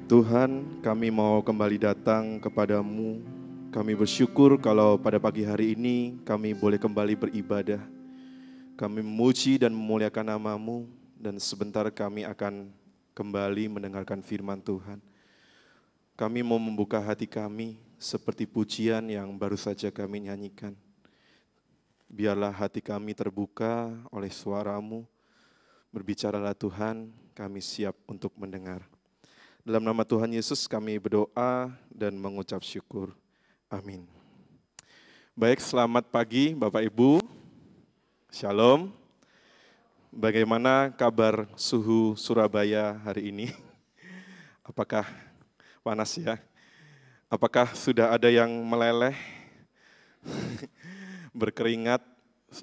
Tuhan, kami mau kembali datang kepadamu. Kami bersyukur kalau pada pagi hari ini kami boleh kembali beribadah. Kami memuji dan memuliakan nama-Mu, dan sebentar kami akan kembali mendengarkan firman Tuhan. Kami mau membuka hati kami seperti pujian yang baru saja kami nyanyikan. Biarlah hati kami terbuka oleh suara-Mu. Berbicaralah Tuhan, kami siap untuk mendengar. Dalam nama Tuhan Yesus kami berdoa dan mengucap syukur. Amin. Baik, selamat pagi Bapak Ibu. Shalom. Bagaimana kabar suhu Surabaya hari ini? Apakah panas ya? Apakah sudah ada yang meleleh? Berkeringat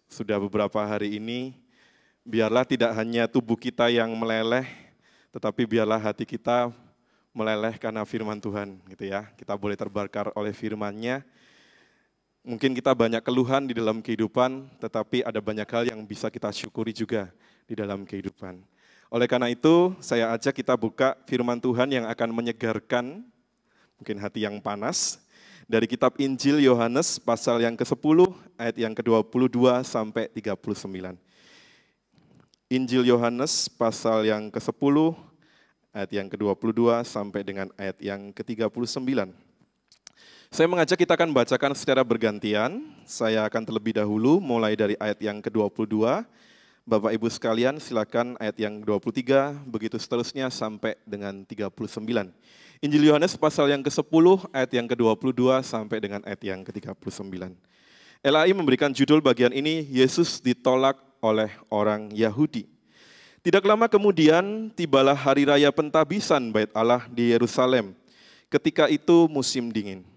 sudah beberapa hari ini. Biarlah tidak hanya tubuh kita yang meleleh, tetapi biarlah hati kita meleleh karena firman Tuhan, gitu ya. Kita boleh terbakar oleh firman-Nya. Mungkin kita banyak keluhan di dalam kehidupan, tetapi ada banyak hal yang bisa kita syukuri juga di dalam kehidupan. Oleh karena itu, saya ajak kita buka firman Tuhan yang akan menyegarkan mungkin hati yang panas. Dari kitab Injil Yohanes pasal yang ke-10 ayat yang ke-22 sampai 39. Injil Yohanes pasal yang ke-10 ayat yang ke-22 sampai dengan ayat yang ke-39. Saya mengajak kita akan bacakan secara bergantian. Saya akan terlebih dahulu mulai dari ayat yang ke-22. Bapak Ibu sekalian silakan ayat yang 23, begitu seterusnya sampai dengan 39. Injil Yohanes pasal yang ke-10 ayat yang ke-22 sampai dengan ayat yang ke-39. LAI memberikan judul bagian ini, Yesus ditolak oleh orang Yahudi. Tidak lama kemudian, tibalah hari raya pentabisan Bait Allah di Yerusalem. Ketika itu musim dingin.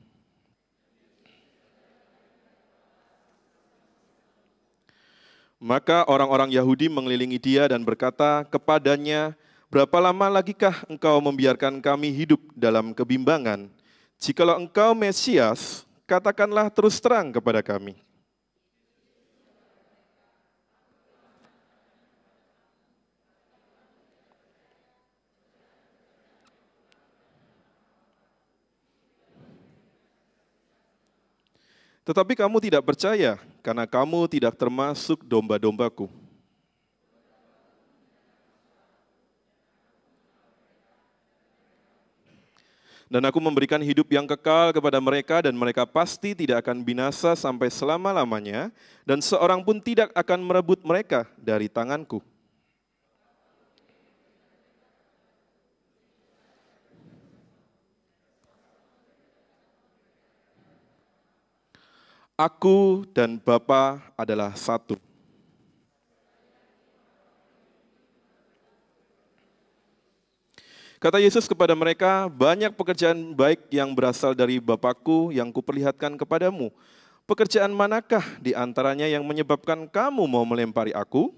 Maka orang-orang Yahudi mengelilingi dia dan berkata kepadanya, "Berapa lama lagikah engkau membiarkan kami hidup dalam kebimbangan? Jikalau engkau Mesias, katakanlah terus terang kepada kami." Tetapi kamu tidak percaya, karena kamu tidak termasuk domba-dombaku. Dan aku memberikan hidup yang kekal kepada mereka, dan mereka pasti tidak akan binasa sampai selama-lamanya, dan seorang pun tidak akan merebut mereka dari tanganku. Aku dan Bapa adalah satu. Kata Yesus kepada mereka, banyak pekerjaan baik yang berasal dari Bapakku yang kuperlihatkan kepadamu. Pekerjaan manakah di antaranya yang menyebabkan kamu mau melempari aku?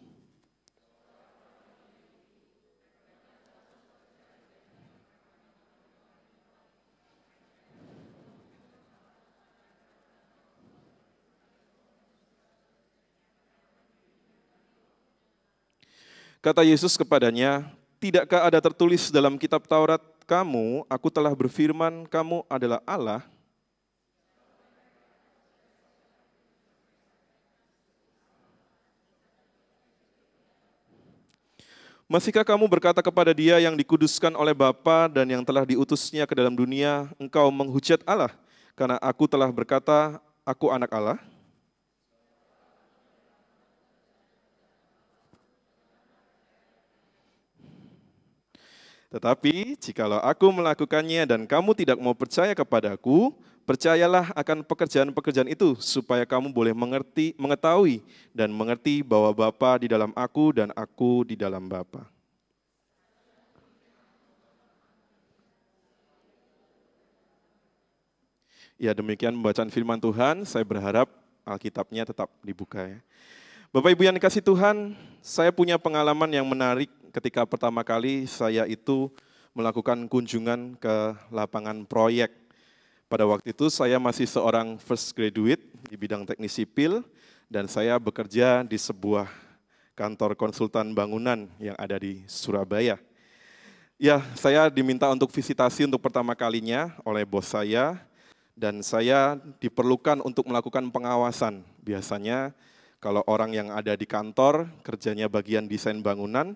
Kata Yesus kepadanya, tidakkah ada tertulis dalam kitab Taurat kamu, aku telah berfirman kamu adalah Allah? Masihkah kamu berkata kepada dia yang dikuduskan oleh Bapa dan yang telah diutusnya ke dalam dunia, engkau menghujat Allah, karena aku telah berkata, aku anak Allah? Tetapi jikalau aku melakukannya dan kamu tidak mau percaya kepadaku, percayalah akan pekerjaan-pekerjaan itu, supaya kamu boleh mengetahui dan mengerti bahwa Bapa di dalam aku dan aku di dalam Bapa. Ya, demikian pembacaan firman Tuhan. Saya berharap Alkitabnya tetap dibuka ya. Bapak Ibu yang dikasih Tuhan, saya punya pengalaman yang menarik ketika pertama kali saya itu melakukan kunjungan ke lapangan proyek. Pada waktu itu saya masih seorang first graduate di bidang teknik sipil dan saya bekerja di sebuah kantor konsultan bangunan yang ada di Surabaya. Ya, saya diminta untuk visitasi untuk pertama kalinya oleh bos saya, dan saya diperlukan untuk melakukan pengawasan. Biasanya kalau orang yang ada di kantor, kerjanya bagian desain bangunan,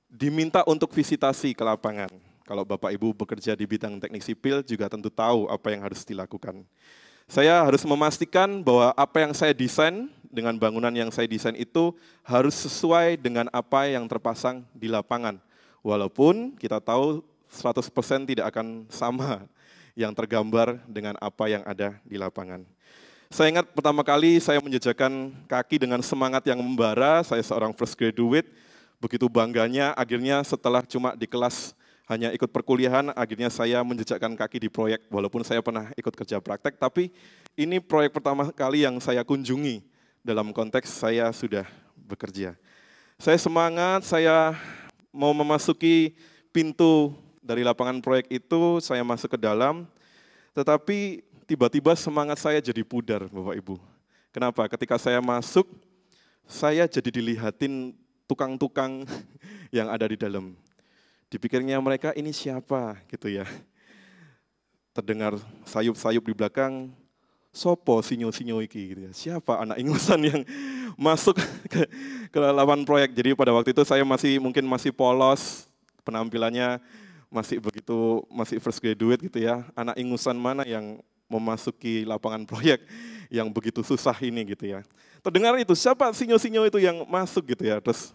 diminta untuk visitasi ke lapangan. Kalau Bapak Ibu bekerja di bidang teknik sipil juga tentu tahu apa yang harus dilakukan. Saya harus memastikan bahwa apa yang saya desain dengan bangunan yang saya desain itu harus sesuai dengan apa yang terpasang di lapangan. Walaupun kita tahu 100% tidak akan sama yang tergambar dengan apa yang ada di lapangan. Saya ingat pertama kali saya menjejakkan kaki dengan semangat yang membara, saya seorang fresh graduate, begitu bangganya akhirnya setelah cuma di kelas hanya ikut perkuliahan, akhirnya saya menjejakkan kaki di proyek, walaupun saya pernah ikut kerja praktek, tapi ini proyek pertama kali yang saya kunjungi dalam konteks saya sudah bekerja. Saya semangat, saya mau memasuki pintu dari lapangan proyek itu, saya masuk ke dalam, tetapi tiba-tiba semangat saya jadi pudar, Bapak Ibu. Kenapa? Ketika saya masuk, saya jadi dilihatin tukang-tukang yang ada di dalam. Dipikirnya mereka ini siapa gitu ya. Terdengar sayup-sayup di belakang, sopo sinyo-sinyo iki gitu ya. Siapa anak ingusan yang masuk ke lapangan proyek. Jadi pada waktu itu saya masih polos, penampilannya masih first graduate gitu ya. Anak ingusan mana yang memasuki lapangan proyek yang begitu susah ini gitu ya. Terdengar itu, siapa sinyo-sinyo itu yang masuk gitu ya. Terus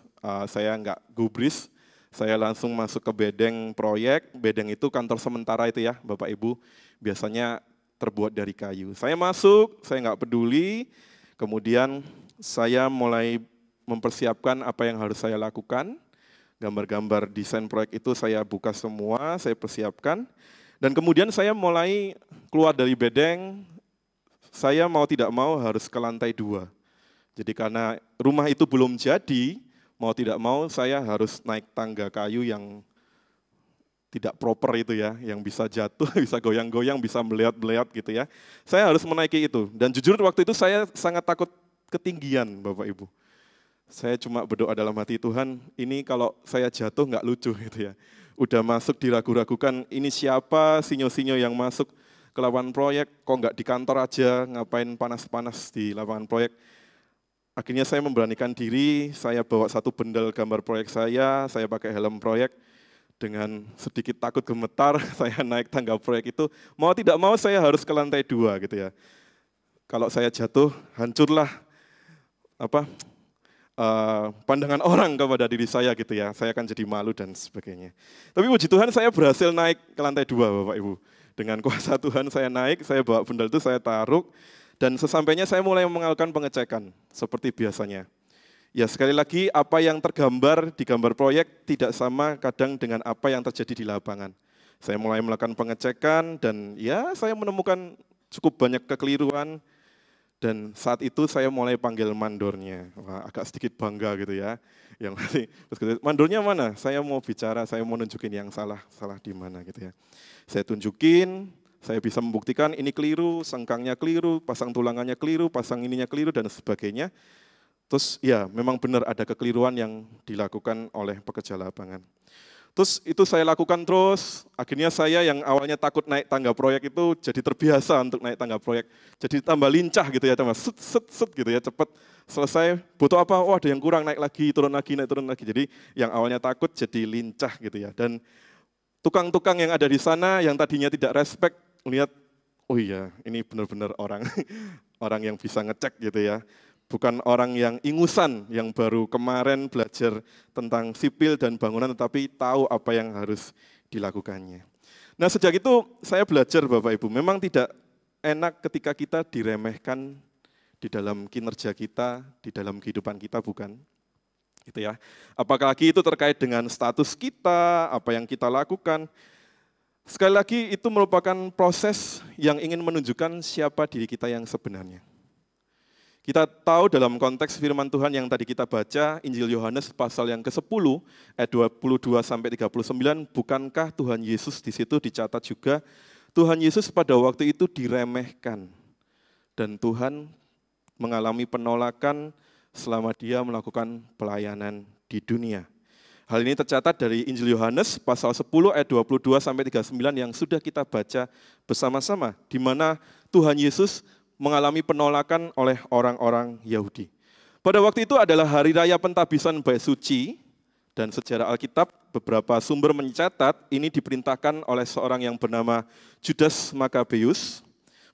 saya nggak gubris, saya langsung masuk ke bedeng proyek. Bedeng itu kantor sementara itu ya Bapak Ibu, biasanya terbuat dari kayu. Saya masuk, saya nggak peduli, kemudian saya mulai mempersiapkan apa yang harus saya lakukan. Gambar-gambar desain proyek itu saya buka semua, saya persiapkan. Dan kemudian saya mulai keluar dari bedeng, saya mau tidak mau harus ke lantai 2. Jadi karena rumah itu belum jadi, mau tidak mau saya harus naik tangga kayu yang tidak proper itu ya, yang bisa jatuh, bisa goyang-goyang, bisa melihat-melihat gitu ya. Saya harus menaiki itu. Dan jujur waktu itu saya sangat takut ketinggian, Bapak Ibu. Saya cuma berdoa dalam hati, Tuhan, ini kalau saya jatuh nggak lucu gitu ya. Udah masuk diragu-ragukan, ini siapa sinyo-sinyo yang masuk ke lapangan proyek, kok nggak di kantor aja, ngapain panas-panas di lapangan proyek. Akhirnya saya memberanikan diri, saya bawa satu bendel gambar proyek saya pakai helm proyek, dengan sedikit takut gemetar, saya naik tangga proyek itu, mau tidak mau saya harus ke lantai 2 gitu ya. Kalau saya jatuh, hancurlah pandangan orang kepada diri saya gitu ya, saya akan jadi malu dan sebagainya. Tapi puji Tuhan saya berhasil naik ke lantai 2 Bapak Ibu. Dengan kuasa Tuhan saya naik, saya bawa bendel itu, saya taruh, dan sesampainya saya mulai melakukan pengecekan seperti biasanya. Ya sekali lagi apa yang tergambar di gambar proyek tidak sama kadang dengan apa yang terjadi di lapangan. Saya mulai melakukan pengecekan dan ya saya menemukan cukup banyak kekeliruan. Dan saat itu saya mulai panggil mandornya. Wah, agak sedikit bangga gitu ya. Yang nanti, mandornya mana? Saya mau bicara, saya mau nunjukin yang salah di mana gitu ya. Saya tunjukin, saya bisa membuktikan ini keliru, sengkangnya keliru, pasang tulangannya keliru, pasang ininya keliru dan sebagainya. Terus ya memang benar ada kekeliruan yang dilakukan oleh pekerja lapangan. Terus itu saya lakukan terus, akhirnya saya yang awalnya takut naik tangga proyek itu jadi terbiasa untuk naik tangga proyek. Jadi tambah lincah gitu ya, tambah set gitu ya, cepat selesai, butuh apa, oh ada yang kurang, naik lagi, naik turun lagi. Jadi yang awalnya takut jadi lincah gitu ya. Dan tukang-tukang yang ada di sana yang tadinya tidak respect, melihat, oh iya ini benar-benar orang orang yang bisa ngecek gitu ya. Bukan orang yang ingusan, yang baru kemarin belajar tentang sipil dan bangunan, tetapi tahu apa yang harus dilakukannya. Nah sejak itu saya belajar Bapak Ibu, memang tidak enak ketika kita diremehkan di dalam kinerja kita, di dalam kehidupan kita, bukan? Gitu ya. Apalagi itu terkait dengan status kita, apa yang kita lakukan. Sekali lagi itu merupakan proses yang ingin menunjukkan siapa diri kita yang sebenarnya. Kita tahu dalam konteks firman Tuhan yang tadi kita baca, Injil Yohanes pasal yang ke-10, ayat 22-39, bukankah Tuhan Yesus di situ dicatat juga, Tuhan Yesus pada waktu itu diremehkan, dan Tuhan mengalami penolakan selama dia melakukan pelayanan di dunia. Hal ini tercatat dari Injil Yohanes pasal 10 ayat 22 sampai 39 yang sudah kita baca bersama-sama, di mana Tuhan Yesus mengalami penolakan oleh orang-orang Yahudi. Pada waktu itu adalah hari raya pentabisan bait suci, dan sejarah Alkitab beberapa sumber mencatat ini diperintahkan oleh seorang yang bernama Judas Makabeus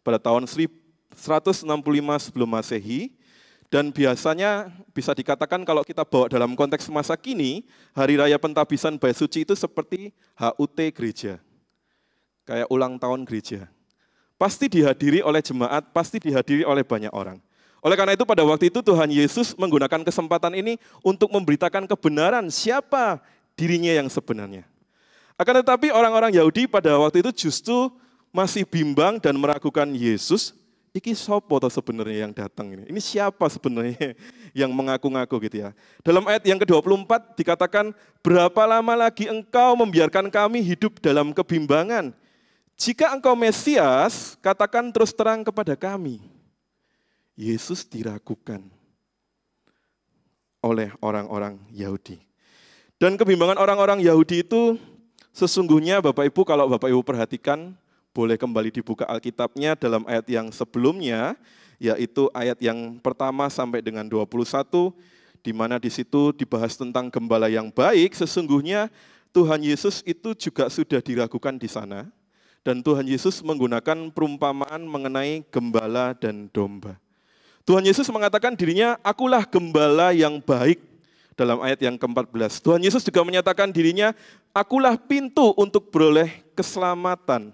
pada tahun 165 sebelum Masehi. Dan biasanya bisa dikatakan kalau kita bawa dalam konteks masa kini, hari raya pentabisan bait suci itu seperti HUT gereja. Kayak ulang tahun gereja. Pasti dihadiri oleh jemaat, pasti dihadiri oleh banyak orang. Oleh karena itu pada waktu itu Tuhan Yesus menggunakan kesempatan ini untuk memberitakan kebenaran siapa dirinya yang sebenarnya. Akan tetapi orang-orang Yahudi pada waktu itu justru masih bimbang dan meragukan Yesus. Iki sopo toh sebenarnya yang datang ini? Ini siapa sebenarnya yang mengaku-ngaku gitu ya. Dalam ayat yang ke-24 dikatakan, berapa lama lagi engkau membiarkan kami hidup dalam kebimbangan? Jika engkau Mesias, katakan terus terang kepada kami. Yesus diragukan oleh orang-orang Yahudi. Dan kebimbangan orang-orang Yahudi itu sesungguhnya Bapak Ibu, kalau Bapak Ibu perhatikan, boleh kembali dibuka Alkitabnya dalam ayat yang sebelumnya, yaitu ayat yang pertama sampai dengan 21, di mana di situ dibahas tentang gembala yang baik. Sesungguhnya Tuhan Yesus itu juga sudah diragukan di sana, dan Tuhan Yesus menggunakan perumpamaan mengenai gembala dan domba. Tuhan Yesus mengatakan dirinya, akulah gembala yang baik, dalam ayat yang ke-14. Tuhan Yesus juga menyatakan dirinya, akulah pintu untuk beroleh keselamatan.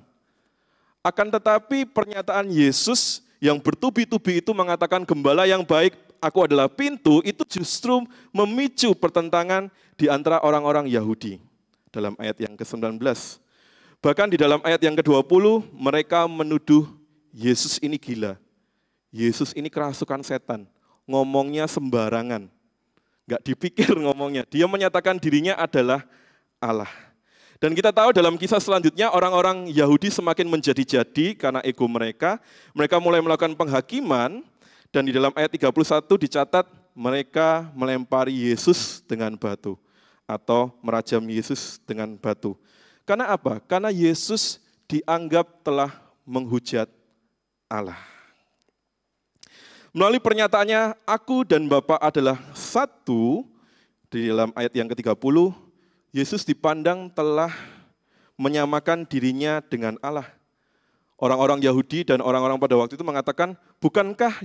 Akan tetapi pernyataan Yesus yang bertubi-tubi itu mengatakan gembala yang baik, aku adalah pintu, itu justru memicu pertentangan di antara orang-orang Yahudi. Dalam ayat yang ke-19. Bahkan di dalam ayat yang ke-20, mereka menuduh Yesus ini gila. Yesus ini kerasukan setan, ngomongnya sembarangan. Enggak dipikir ngomongnya, dia menyatakan dirinya adalah Allah. Dan kita tahu dalam kisah selanjutnya orang-orang Yahudi semakin menjadi-jadi karena ego mereka. Mereka mulai melakukan penghakiman dan di dalam ayat 31 dicatat mereka melempari Yesus dengan batu atau merajam Yesus dengan batu. Karena apa? Karena Yesus dianggap telah menghujat Allah. Melalui pernyataannya, aku dan Bapa adalah satu, di dalam ayat yang ke-30, Yesus dipandang telah menyamakan dirinya dengan Allah. Orang-orang Yahudi dan orang-orang pada waktu itu mengatakan, bukankah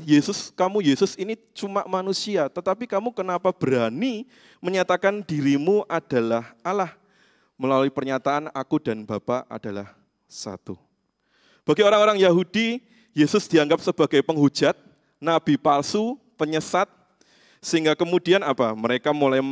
kamu Yesus ini cuma manusia, tetapi kamu kenapa berani menyatakan dirimu adalah Allah? Melalui pernyataan aku dan Bapa adalah satu. Bagi orang-orang Yahudi, Yesus dianggap sebagai penghujat, nabi palsu, penyesat, sehingga kemudian apa? Mereka mulai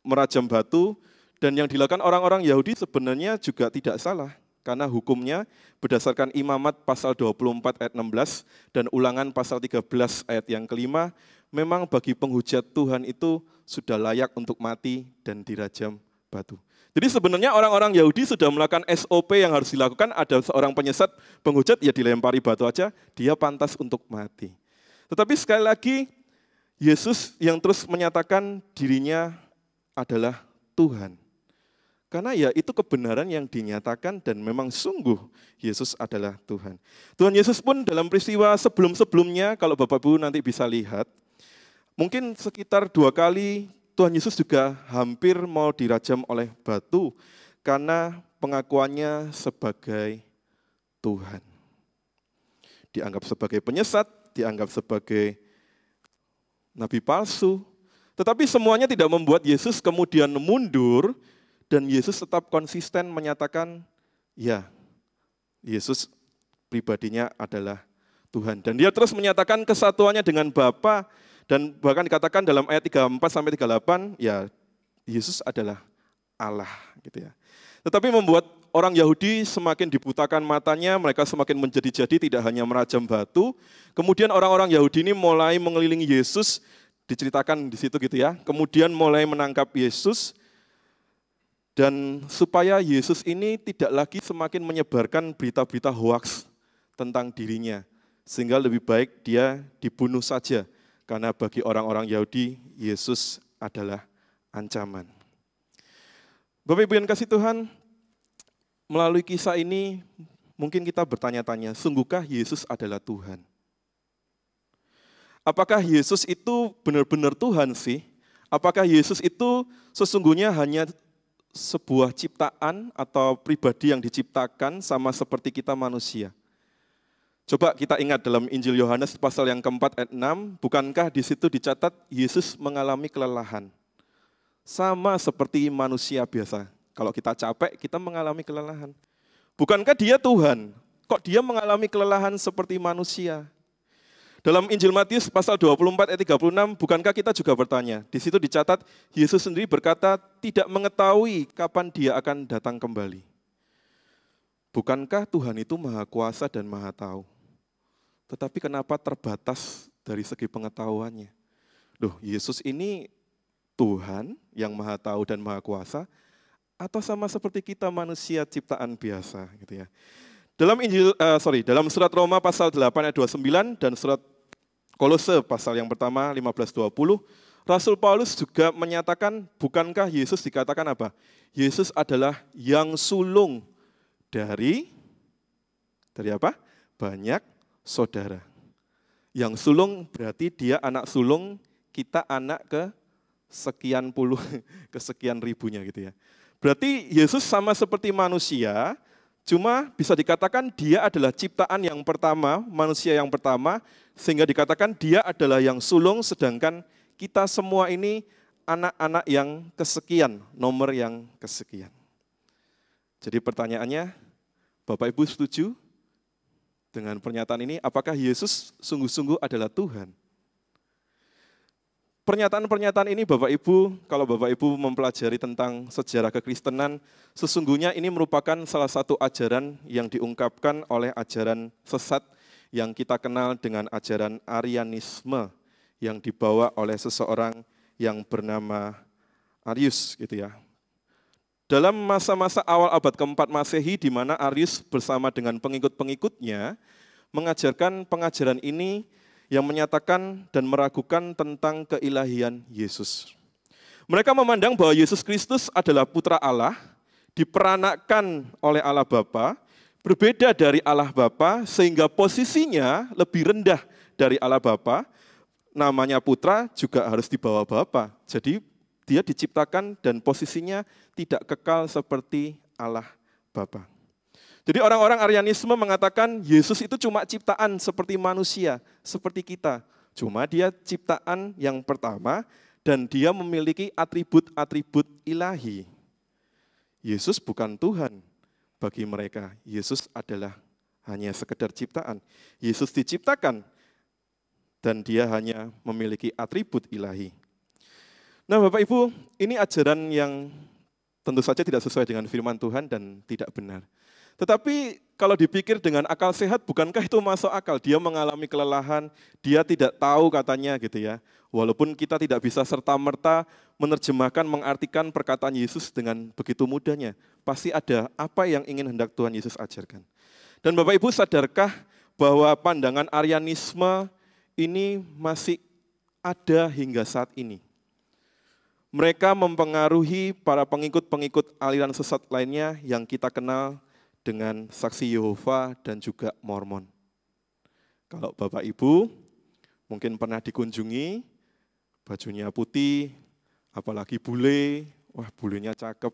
merajam batu. Dan yang dilakukan orang-orang Yahudi sebenarnya juga tidak salah. Karena hukumnya berdasarkan Imamat pasal 24 ayat 16 dan Ulangan pasal 13 ayat yang kelima, memang bagi penghujat Tuhan itu sudah layak untuk mati dan dirajam batu. Jadi sebenarnya orang-orang Yahudi sudah melakukan SOP yang harus dilakukan, ada seorang penyesat penghujat, ya dilempari batu aja, dia pantas untuk mati. Tetapi sekali lagi, Yesus yang terus menyatakan dirinya adalah Tuhan. Karena ya itu kebenaran yang dinyatakan dan memang sungguh Yesus adalah Tuhan. Tuhan Yesus pun dalam peristiwa sebelum-sebelumnya, kalau Bapak-Ibu nanti bisa lihat, mungkin sekitar 2 kali Tuhan Yesus juga hampir mau dirajam oleh batu karena pengakuannya sebagai Tuhan. Dianggap sebagai penyesat, dianggap sebagai nabi palsu, tetapi semuanya tidak membuat Yesus kemudian mundur. Dan Yesus tetap konsisten menyatakan, ya, Yesus pribadinya adalah Tuhan. Dan dia terus menyatakan kesatuannya dengan Bapa, dan bahkan dikatakan dalam ayat 34-38, ya, Yesus adalah Allah. Gitu ya. Tetapi membuat orang Yahudi semakin dibutakan matanya, mereka semakin menjadi-jadi, tidak hanya merajam batu. Kemudian orang-orang Yahudi ini mulai mengelilingi Yesus, diceritakan di situ gitu ya. Kemudian mulai menangkap Yesus, dan supaya Yesus ini tidak lagi semakin menyebarkan berita-berita hoaks tentang dirinya. Sehingga lebih baik dia dibunuh saja. Karena bagi orang-orang Yahudi, Yesus adalah ancaman. Bapak Ibu yang kasih Tuhan, melalui kisah ini mungkin kita bertanya-tanya, sungguhkah Yesus adalah Tuhan? Apakah Yesus itu benar-benar Tuhan sih? Apakah Yesus itu sesungguhnya hanya sebuah ciptaan atau pribadi yang diciptakan sama seperti kita manusia? Coba kita ingat dalam Injil Yohanes pasal yang keempat ayat 6, bukankah di situ dicatat Yesus mengalami kelelahan? Sama seperti manusia biasa. Kalau kita capek, kita mengalami kelelahan. Bukankah dia Tuhan? Kok dia mengalami kelelahan seperti manusia? Dalam Injil Matius pasal 24 ayat 36, bukankah kita juga bertanya? Di situ dicatat, Yesus sendiri berkata tidak mengetahui kapan dia akan datang kembali. Bukankah Tuhan itu maha kuasa dan maha tahu? Tetapi kenapa terbatas dari segi pengetahuannya? Loh, Yesus ini Tuhan yang maha tahu dan maha kuasa, atau sama seperti kita manusia ciptaan biasa gitu ya. Dalam surat Roma pasal 8 ayat 29 dan surat Kolose pasal yang pertama 15-20, Rasul Paulus juga menyatakan, bukankah Yesus dikatakan apa? Yesus adalah yang sulung dari apa? Banyak saudara. Yang sulung berarti dia anak sulung, kita anak ke sekian puluh, ke sekian ribunya gitu ya. Berarti Yesus sama seperti manusia, cuma bisa dikatakan dia adalah ciptaan yang pertama, manusia yang pertama, sehingga dikatakan dia adalah yang sulung, sedangkan kita semua ini anak-anak yang kesekian, nomor yang kesekian. Jadi pertanyaannya, Bapak Ibu setuju dengan pernyataan ini? Apakah Yesus sungguh-sungguh adalah Tuhan? Pernyataan-pernyataan ini Bapak Ibu, kalau Bapak Ibu mempelajari tentang sejarah kekristenan, sesungguhnya ini merupakan salah satu ajaran yang diungkapkan oleh ajaran sesat yang kita kenal dengan ajaran Arianisme yang dibawa oleh seseorang yang bernama Arius gitu ya. Dalam masa-masa awal abad keempat Masehi di mana Arius bersama dengan pengikut-pengikutnya mengajarkan pengajaran ini yang menyatakan dan meragukan tentang keilahian Yesus. Mereka memandang bahwa Yesus Kristus adalah putra Allah, diperanakkan oleh Allah Bapa, berbeda dari Allah Bapa sehingga posisinya lebih rendah dari Allah Bapa. Namanya putra juga harus dibawa Bapa. Jadi dia diciptakan dan posisinya tidak kekal seperti Allah Bapa. Jadi orang-orang Arianisme mengatakan Yesus itu cuma ciptaan seperti manusia, seperti kita. Cuma dia ciptaan yang pertama dan dia memiliki atribut-atribut ilahi. Yesus bukan Tuhan bagi mereka. Yesus adalah hanya sekedar ciptaan. Yesus diciptakan dan dia hanya memiliki atribut ilahi. Nah Bapak Ibu, ini ajaran yang tentu saja tidak sesuai dengan firman Tuhan dan tidak benar. Tetapi kalau dipikir dengan akal sehat, bukankah itu masuk akal? Dia mengalami kelelahan, dia tidak tahu katanya gitu ya. Walaupun kita tidak bisa serta-merta menerjemahkan, mengartikan perkataan Yesus dengan begitu mudahnya. Pasti ada apa yang ingin hendak Tuhan Yesus ajarkan. Dan Bapak Ibu sadarkah bahwa pandangan Arianisme ini masih ada hingga saat ini? Mereka mempengaruhi para pengikut-pengikut aliran sesat lainnya yang kita kenal dengan saksi Yehova dan juga Mormon. Kalau Bapak Ibu mungkin pernah dikunjungi, bajunya putih, apalagi bule, wah bulenya cakep,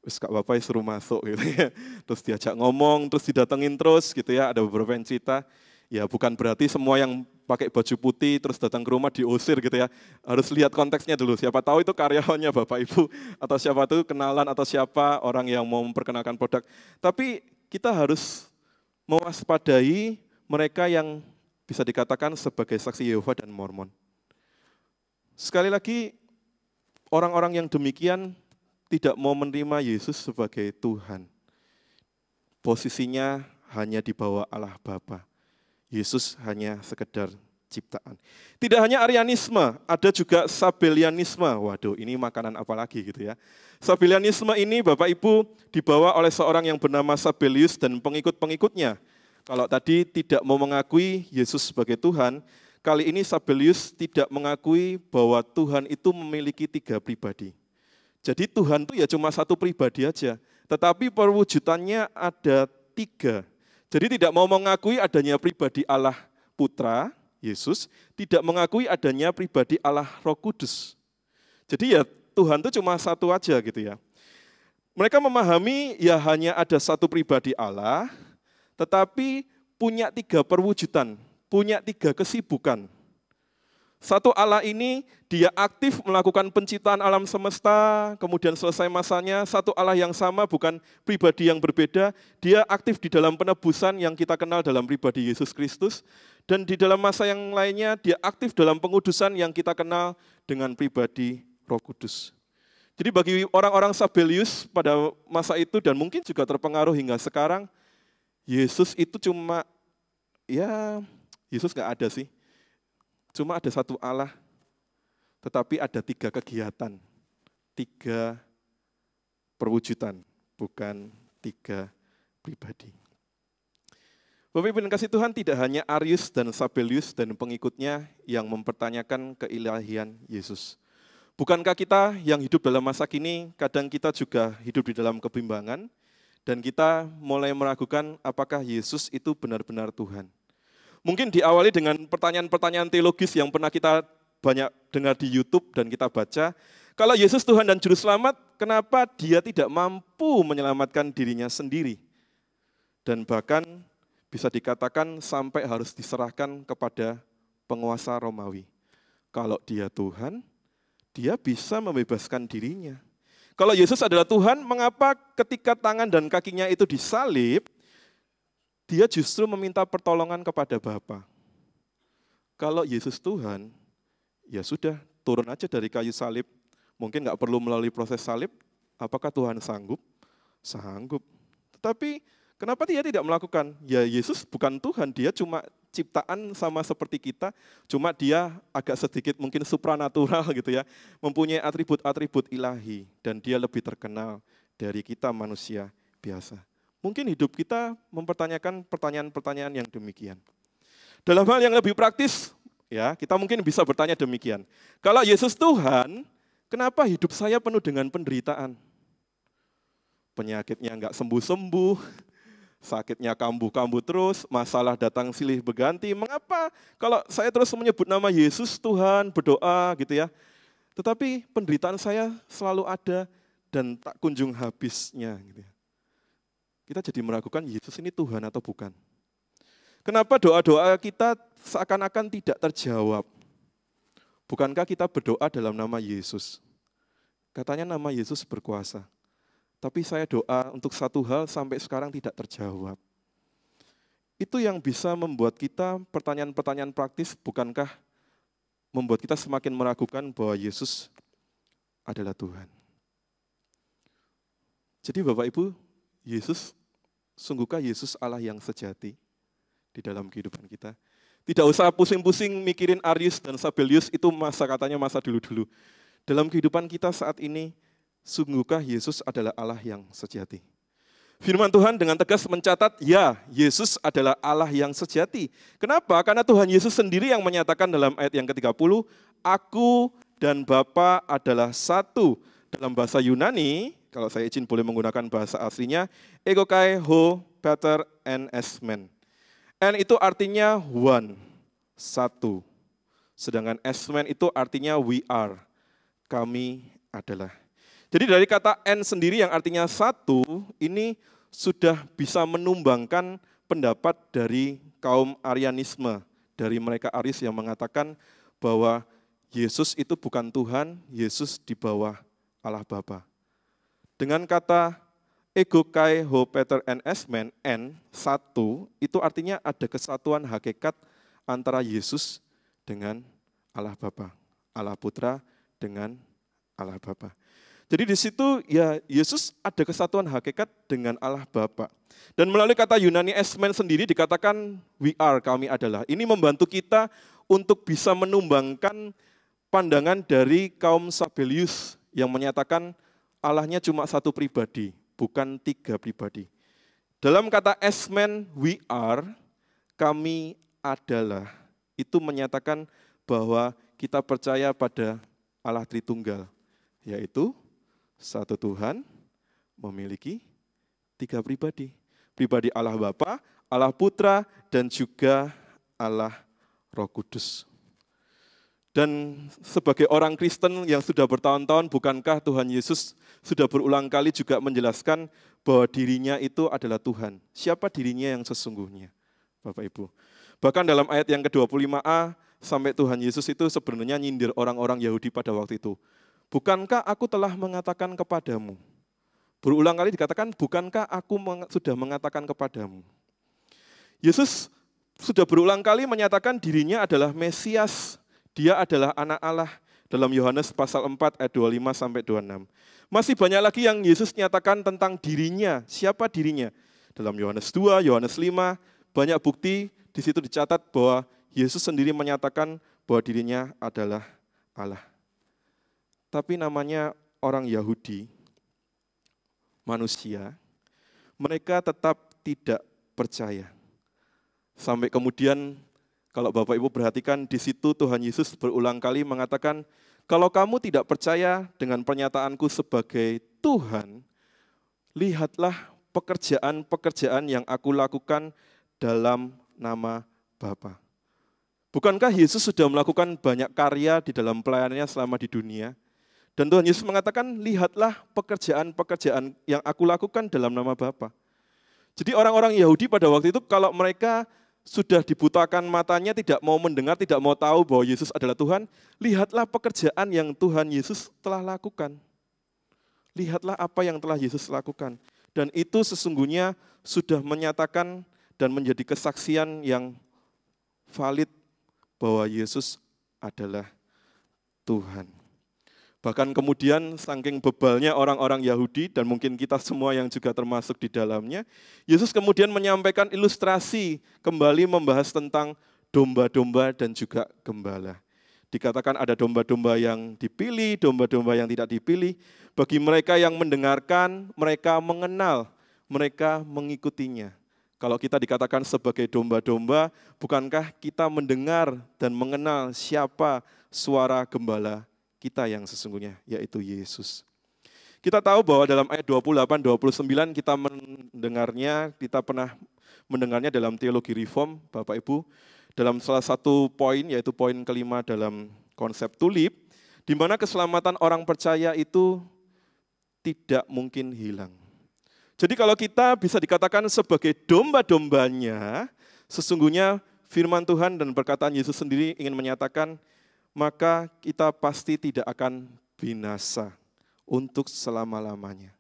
terus Kak Bapak suruh masuk gitu ya. Terus diajak ngomong, terus didatengin terus gitu ya, ada beberapa yang cerita. Ya bukan berarti semua yang pakai baju putih terus datang ke rumah diusir gitu ya. Harus lihat konteksnya dulu, siapa tahu itu karyawannya Bapak Ibu, atau siapa tahu kenalan, atau siapa orang yang mau memperkenalkan produk. Tapi kita harus mewaspadai mereka yang bisa dikatakan sebagai saksi Yehova dan Mormon. Sekali lagi, orang-orang yang demikian tidak mau menerima Yesus sebagai Tuhan. Posisinya hanya di bawah Allah Bapa. Yesus hanya sekedar ciptaan. Tidak hanya Arianisme, ada juga Sabellianisme. Waduh, ini makanan apa lagi gitu ya. Sabellianisme ini Bapak Ibu dibawa oleh seorang yang bernama Sabellius dan pengikut-pengikutnya. Kalau tadi tidak mau mengakui Yesus sebagai Tuhan, kali ini Sabellius tidak mengakui bahwa Tuhan itu memiliki 3 pribadi. Jadi Tuhan itu ya cuma satu pribadi aja, tetapi perwujudannya ada tiga. Jadi tidak mau mengakui adanya pribadi Allah Putra, Yesus, tidak mengakui adanya pribadi Allah Roh Kudus. Jadi ya Tuhan itu cuma satu aja gitu ya. Mereka memahami ya hanya ada satu pribadi Allah, tetapi punya tiga perwujudan, punya tiga kesibukan. Satu Allah ini dia aktif melakukan penciptaan alam semesta, kemudian selesai masanya, satu Allah yang sama bukan pribadi yang berbeda, dia aktif di dalam penebusan yang kita kenal dalam pribadi Yesus Kristus, dan di dalam masa yang lainnya dia aktif dalam pengudusan yang kita kenal dengan pribadi Roh Kudus. Jadi bagi orang-orang Sabelius pada masa itu dan mungkin juga terpengaruh hingga sekarang, Yesus itu cuma, ya Yesus nggak ada sih. Cuma ada satu Allah, tetapi ada tiga kegiatan, tiga perwujudan, bukan tiga pribadi. Bapak Ibu yang kasih Tuhan, tidak hanya Arius dan Sabelius dan pengikutnya yang mempertanyakan keilahian Yesus. Bukankah kita yang hidup dalam masa kini, kadang kita juga hidup di dalam kebimbangan, dan kita mulai meragukan apakah Yesus itu benar-benar Tuhan. Mungkin diawali dengan pertanyaan-pertanyaan teologis yang pernah kita banyak dengar di YouTube dan kita baca. Kalau Yesus Tuhan dan Juru Selamat, kenapa dia tidak mampu menyelamatkan dirinya sendiri? Dan bahkan bisa dikatakan sampai harus diserahkan kepada penguasa Romawi. Kalau dia Tuhan, dia bisa membebaskan dirinya. Kalau Yesus adalah Tuhan, mengapa ketika tangan dan kakinya itu disalib, dia justru meminta pertolongan kepada Bapa? Kalau Yesus Tuhan, ya sudah, turun aja dari kayu salib. Mungkin nggak perlu melalui proses salib. Apakah Tuhan sanggup? Sanggup. Tetapi kenapa dia tidak melakukan? Ya Yesus bukan Tuhan, dia cuma ciptaan sama seperti kita, cuma dia agak sedikit mungkin supranatural gitu ya, mempunyai atribut-atribut ilahi, dan dia lebih terkenal dari kita manusia biasa. Mungkin hidup kita mempertanyakan pertanyaan-pertanyaan yang demikian. Dalam hal yang lebih praktis, ya kita mungkin bisa bertanya demikian. Kalau Yesus Tuhan, kenapa hidup saya penuh dengan penderitaan? Penyakitnya enggak sembuh-sembuh, sakitnya kambuh-kambuh terus, masalah datang silih berganti. Mengapa kalau saya terus menyebut nama Yesus Tuhan, berdoa gitu ya, tetapi penderitaan saya selalu ada dan tak kunjung habisnya gitu ya. Kita jadi meragukan Yesus ini Tuhan atau bukan. Kenapa doa-doa kita seakan-akan tidak terjawab? Bukankah kita berdoa dalam nama Yesus? Katanya nama Yesus berkuasa. Tapi saya doa untuk satu hal sampai sekarang tidak terjawab. Itu yang bisa membuat kita pertanyaan-pertanyaan praktis, bukankah membuat kita semakin meragukan bahwa Yesus adalah Tuhan. Jadi Bapak Ibu, sungguhkah Yesus Allah yang sejati di dalam kehidupan kita? Tidak usah pusing-pusing mikirin Arius dan Sabelius, itu katanya masa dulu-dulu. Dalam kehidupan kita saat ini, sungguhkah Yesus adalah Allah yang sejati? Firman Tuhan dengan tegas mencatat, ya, Yesus adalah Allah yang sejati. Kenapa? Karena Tuhan Yesus sendiri yang menyatakan dalam ayat yang ke-30, Aku dan Bapa adalah satu. Dalam bahasa Yunani, kalau saya izin boleh menggunakan bahasa aslinya, Egokai ho pater en esmen. En itu artinya one, satu. Sedangkan esmen itu artinya we are, kami adalah. Jadi dari kata en sendiri yang artinya satu, ini sudah bisa menumbangkan pendapat dari kaum Arianisme, dari mereka Aris yang mengatakan bahwa Yesus itu bukan Tuhan, Yesus di bawah Allah Bapa. Dengan kata ego kai ho pater en esmen, en, satu, itu artinya ada kesatuan hakikat antara Yesus dengan Allah Bapa, Allah Putra dengan Allah Bapa. Jadi di situ ya Yesus ada kesatuan hakikat dengan Allah Bapa. Dan melalui kata Yunani esmen sendiri dikatakan we are, kami adalah. Ini membantu kita untuk bisa menumbangkan pandangan dari kaum Sabelius yang menyatakan Allahnya cuma satu pribadi, bukan tiga pribadi. Dalam kata esmen we are, kami adalah, itu menyatakan bahwa kita percaya pada Allah Tritunggal, yaitu Satu Tuhan memiliki tiga pribadi. Pribadi Allah Bapa, Allah Putra, dan juga Allah Roh Kudus. Dan sebagai orang Kristen yang sudah bertahun-tahun, bukankah Tuhan Yesus sudah berulang kali juga menjelaskan bahwa dirinya itu adalah Tuhan. Siapa dirinya yang sesungguhnya, Bapak Ibu? Bahkan dalam ayat yang ke-25a, sampai Tuhan Yesus itu sebenarnya nyindir orang-orang Yahudi pada waktu itu. Bukankah aku telah mengatakan kepadamu? Berulang kali dikatakan, bukankah aku sudah mengatakan kepadamu? Yesus sudah berulang kali menyatakan dirinya adalah Mesias. Dia adalah anak Allah dalam Yohanes pasal 4 ayat 25 sampai 26. Masih banyak lagi yang Yesus nyatakan tentang dirinya. Siapa dirinya? Dalam Yohanes 2, Yohanes 5, banyak bukti di situ dicatat bahwa Yesus sendiri menyatakan bahwa dirinya adalah Allah. Tapi namanya orang Yahudi, manusia, mereka tetap tidak percaya. Sampai kemudian kalau Bapak Ibu perhatikan di situ Tuhan Yesus berulang kali mengatakan, kalau kamu tidak percaya dengan pernyataanku sebagai Tuhan, lihatlah pekerjaan-pekerjaan yang aku lakukan dalam nama Bapa. Bukankah Yesus sudah melakukan banyak karya di dalam pelayanannya selama di dunia? Dan Tuhan Yesus mengatakan, lihatlah pekerjaan-pekerjaan yang aku lakukan dalam nama Bapa. Jadi orang-orang Yahudi pada waktu itu kalau mereka sudah dibutakan matanya, tidak mau mendengar, tidak mau tahu bahwa Yesus adalah Tuhan, lihatlah pekerjaan yang Tuhan Yesus telah lakukan. Lihatlah apa yang telah Yesus lakukan. Dan itu sesungguhnya sudah menyatakan dan menjadi kesaksian yang valid bahwa Yesus adalah Tuhan. Bahkan kemudian saking bebalnya orang-orang Yahudi dan mungkin kita semua yang juga termasuk di dalamnya, Yesus kemudian menyampaikan ilustrasi kembali membahas tentang domba-domba dan juga gembala. Dikatakan ada domba-domba yang dipilih, domba-domba yang tidak dipilih. Bagi mereka yang mendengarkan, mereka mengenal, mereka mengikutinya. Kalau kita dikatakan sebagai domba-domba, bukankah kita mendengar dan mengenal siapa suara gembala kita yang sesungguhnya, yaitu Yesus. Kita tahu bahwa dalam ayat 28-29 kita pernah mendengarnya dalam teologi reform, Bapak Ibu, dalam salah satu poin, yaitu poin kelima dalam konsep tulip, di mana keselamatan orang percaya itu tidak mungkin hilang. Jadi kalau kita bisa dikatakan sebagai domba-dombanya, sesungguhnya firman Tuhan dan perkataan Yesus sendiri ingin menyatakan, maka kita pasti tidak akan binasa untuk selama-lamanya.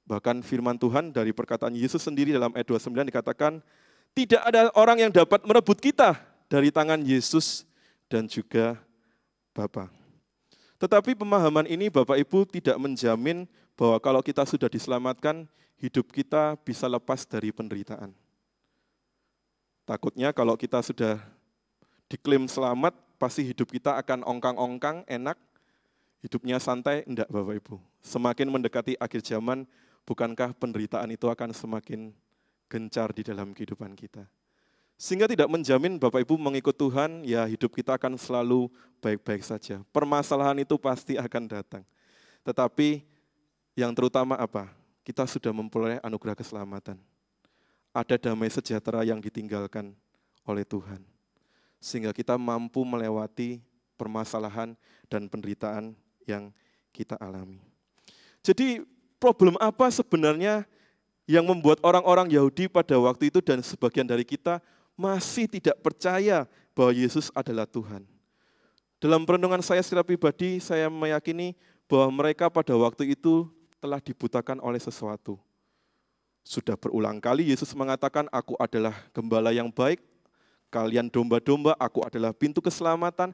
Bahkan firman Tuhan dari perkataan Yesus sendiri dalam ayat 29 dikatakan, tidak ada orang yang dapat merebut kita dari tangan Yesus dan juga Bapa. Tetapi pemahaman ini Bapak Ibu tidak menjamin bahwa kalau kita sudah diselamatkan, hidup kita bisa lepas dari penderitaan. Takutnya kalau kita sudah diklaim selamat, pasti hidup kita akan ongkang-ongkang, enak, hidupnya santai, enggak Bapak Ibu. Semakin mendekati akhir zaman, bukankah penderitaan itu akan semakin gencar di dalam kehidupan kita. Sehingga tidak menjamin Bapak Ibu mengikut Tuhan, ya hidup kita akan selalu baik-baik saja. Permasalahan itu pasti akan datang. Tetapi yang terutama apa? Kita sudah memperoleh anugerah keselamatan. Ada damai sejahtera yang ditinggalkan oleh Tuhan. Sehingga kita mampu melewati permasalahan dan penderitaan yang kita alami. Jadi problem apa sebenarnya yang membuat orang-orang Yahudi pada waktu itu dan sebagian dari kita masih tidak percaya bahwa Yesus adalah Tuhan? Dalam perenungan saya secara pribadi, saya meyakini bahwa mereka pada waktu itu telah dibutakan oleh sesuatu. Sudah berulang kali Yesus mengatakan, aku adalah gembala yang baik, kalian domba-domba, aku adalah pintu keselamatan,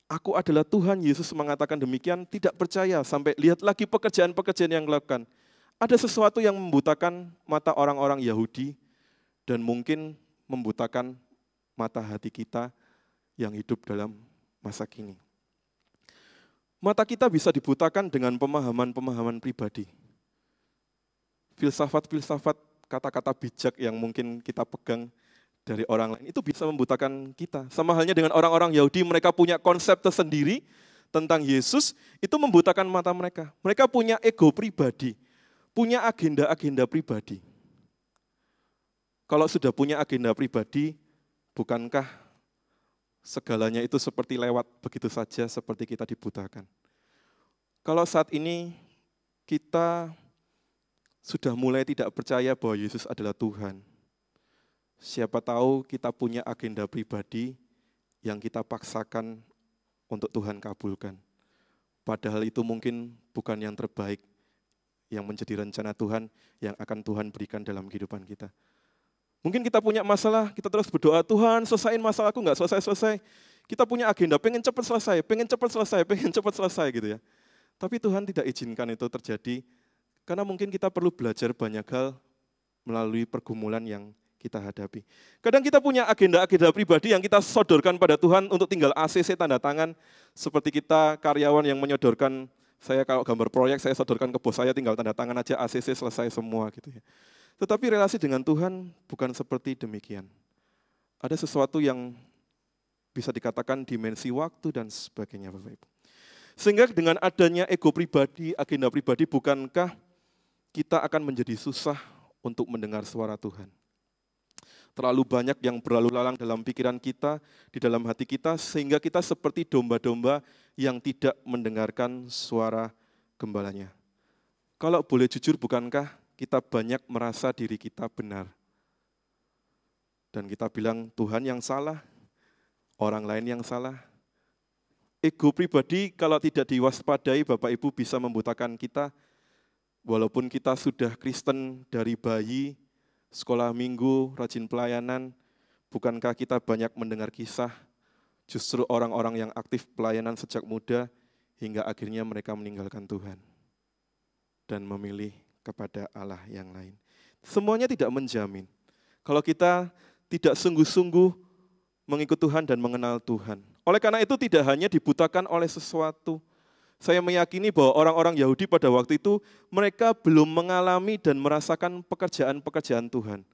aku adalah Tuhan. Yesus mengatakan demikian, tidak percaya, sampai lihat lagi pekerjaan-pekerjaan yang dilakukan. Ada sesuatu yang membutakan mata orang-orang Yahudi, dan mungkin membutakan mata hati kita yang hidup dalam masa kini. Mata kita bisa dibutakan dengan pemahaman-pemahaman pribadi. Filsafat-filsafat, kata-kata bijak yang mungkin kita pegang dari orang lain, itu bisa membutakan kita. Sama halnya dengan orang-orang Yahudi, mereka punya konsep tersendiri tentang Yesus, itu membutakan mata mereka. Mereka punya ego pribadi, punya agenda-agenda pribadi. Kalau sudah punya agenda pribadi, bukankah segalanya itu seperti lewat begitu saja, seperti kita dibutakan? Kalau saat ini kita sudah mulai tidak percaya bahwa Yesus adalah Tuhan, siapa tahu kita punya agenda pribadi yang kita paksakan untuk Tuhan kabulkan. Padahal itu mungkin bukan yang terbaik yang menjadi rencana Tuhan yang akan Tuhan berikan dalam kehidupan kita. Mungkin kita punya masalah, kita terus berdoa, Tuhan selesain masalahku, nggak selesai-selesai. Kita punya agenda, pengen cepat selesai, pengen cepat selesai gitu ya. Tapi Tuhan tidak izinkan itu terjadi, karena mungkin kita perlu belajar banyak hal melalui pergumulan yang kita hadapi. Kadang kita punya agenda-agenda pribadi yang kita sodorkan pada Tuhan untuk tinggal ACC tanda tangan, seperti kita karyawan yang menyodorkan, saya kalau gambar proyek, saya sodorkan ke bos saya, tinggal tanda tangan aja ACC selesai semua gitu ya. Tetapi relasi dengan Tuhan bukan seperti demikian. Ada sesuatu yang bisa dikatakan dimensi waktu dan sebagainya, Bapak Ibu. Sehingga dengan adanya ego pribadi, agenda pribadi, bukankah kita akan menjadi susah untuk mendengar suara Tuhan? Terlalu banyak yang berlalu lalang dalam pikiran kita, di dalam hati kita, sehingga kita seperti domba-domba yang tidak mendengarkan suara gembalanya. Kalau boleh jujur, bukankah kita banyak merasa diri kita benar? Dan kita bilang Tuhan yang salah, orang lain yang salah. Ego pribadi kalau tidak diwaspadai, Bapak Ibu, bisa membutakan kita. Walaupun kita sudah Kristen dari bayi, sekolah minggu, rajin pelayanan, bukankah kita banyak mendengar kisah justru orang-orang yang aktif pelayanan sejak muda hingga akhirnya mereka meninggalkan Tuhan dan memilih kepada Allah yang lain. Semuanya tidak menjamin. Kalau kita tidak sungguh-sungguh mengikut Tuhan dan mengenal Tuhan. Oleh karena itu tidak hanya dibutakan oleh sesuatu. Saya meyakini bahwa orang-orang Yahudi pada waktu itu mereka belum mengalami dan merasakan pekerjaan-pekerjaan Tuhan.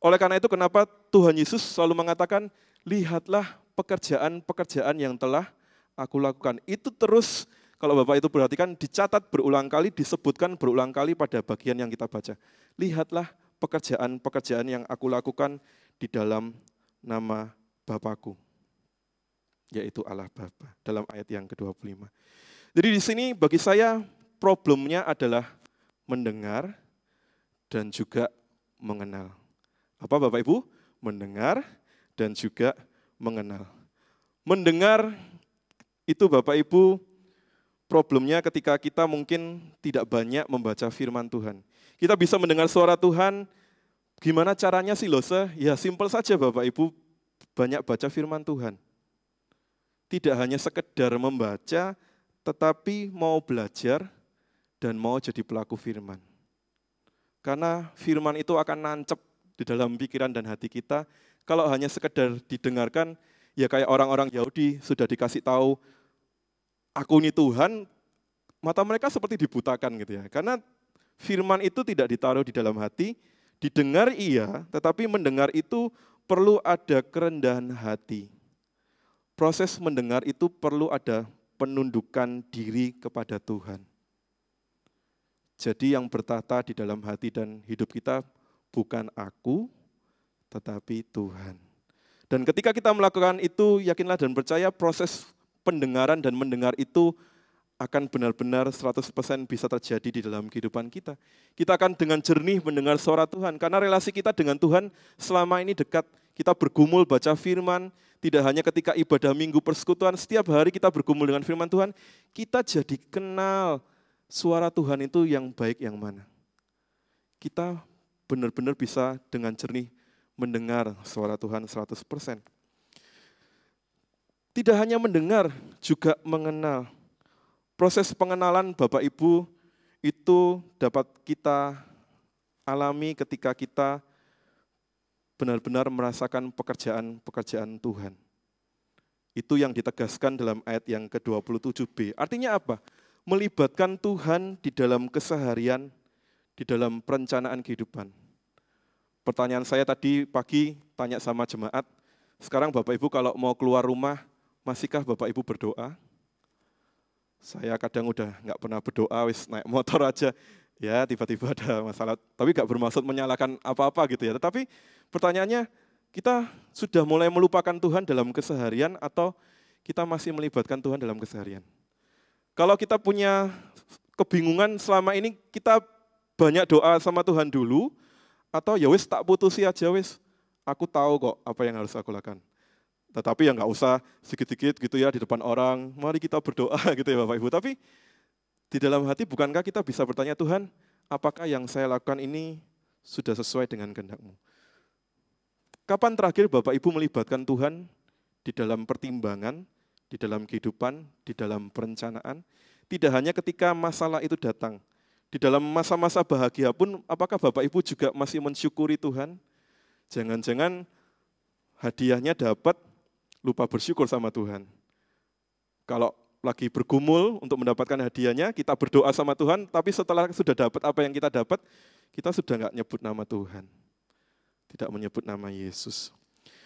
Oleh karena itu kenapa Tuhan Yesus selalu mengatakan, lihatlah pekerjaan-pekerjaan yang telah aku lakukan. Itu terus, kalau Bapak itu perhatikan, dicatat berulang kali, disebutkan berulang kali pada bagian yang kita baca. Lihatlah pekerjaan-pekerjaan yang aku lakukan di dalam nama Bapakku, yaitu Allah Bapa, dalam ayat yang ke-25. Jadi di sini bagi saya problemnya adalah mendengar dan juga mengenal. Apa Bapak Ibu? Mendengar dan juga mengenal. Mendengar itu Bapak Ibu problemnya ketika kita mungkin tidak banyak membaca firman Tuhan. Kita bisa mendengar suara Tuhan, gimana caranya sih Lose? Ya simpel saja Bapak Ibu, banyak baca firman Tuhan. Tidak hanya sekedar membaca, tetapi mau belajar dan mau jadi pelaku firman. Karena firman itu akan nancep di dalam pikiran dan hati kita. Kalau hanya sekedar didengarkan, ya kayak orang-orang Yahudi sudah dikasih tahu, aku ini Tuhan, mata mereka seperti dibutakan gitu ya. Karena firman itu tidak ditaruh di dalam hati, didengar iya, tetapi mendengar itu perlu ada kerendahan hati. Proses mendengar itu perlu ada penundukan diri kepada Tuhan. Jadi yang bertata di dalam hati dan hidup kita bukan aku, tetapi Tuhan. Dan ketika kita melakukan itu, yakinlah dan percaya proses pendengaran dan mendengar itu akan benar-benar 100% bisa terjadi di dalam kehidupan kita. Kita akan dengan jernih mendengar suara Tuhan, karena relasi kita dengan Tuhan selama ini dekat. Kita bergumul baca firman, tidak hanya ketika ibadah minggu persekutuan, setiap hari kita bergumul dengan firman Tuhan, kita jadi kenal suara Tuhan itu yang baik yang mana. Kita benar-benar bisa dengan jernih mendengar suara Tuhan 100%. Tidak hanya mendengar, juga mengenal. Proses pengenalan Bapak Ibu itu dapat kita alami ketika kita benar-benar merasakan pekerjaan-pekerjaan Tuhan. Itu yang ditegaskan dalam ayat yang ke-27b. Artinya apa? Melibatkan Tuhan di dalam keseharian, di dalam perencanaan kehidupan. Pertanyaan saya tadi pagi tanya sama jemaat, sekarang Bapak Ibu kalau mau keluar rumah, masihkah Bapak Ibu berdoa? Saya kadang udah nggak pernah berdoa, wis naik motor aja, ya tiba-tiba ada masalah. Tapi nggak bermaksud menyalahkan apa-apa gitu ya. Tetapi pertanyaannya, kita sudah mulai melupakan Tuhan dalam keseharian atau kita masih melibatkan Tuhan dalam keseharian? Kalau kita punya kebingungan selama ini, kita banyak doa sama Tuhan dulu, atau ya wis tak putusi aja wis, aku tahu kok apa yang harus aku lakukan. Tetapi ya nggak usah sedikit-sedikit gitu ya di depan orang, mari kita berdoa gitu ya Bapak Ibu. Tapi di dalam hati bukankah kita bisa bertanya, Tuhan, apakah yang saya lakukan ini sudah sesuai dengan kehendak-Mu? Kapan terakhir Bapak Ibu melibatkan Tuhan di dalam pertimbangan, di dalam kehidupan, di dalam perencanaan? Tidak hanya ketika masalah itu datang, di dalam masa-masa bahagia pun, apakah Bapak Ibu juga masih mensyukuri Tuhan? Jangan-jangan hadiahnya dapat, lupa bersyukur sama Tuhan. Kalau lagi bergumul untuk mendapatkan hadiahnya, kita berdoa sama Tuhan, tapi setelah sudah dapat apa yang kita dapat, kita sudah nggak nyebut nama Tuhan. Tidak menyebut nama Yesus.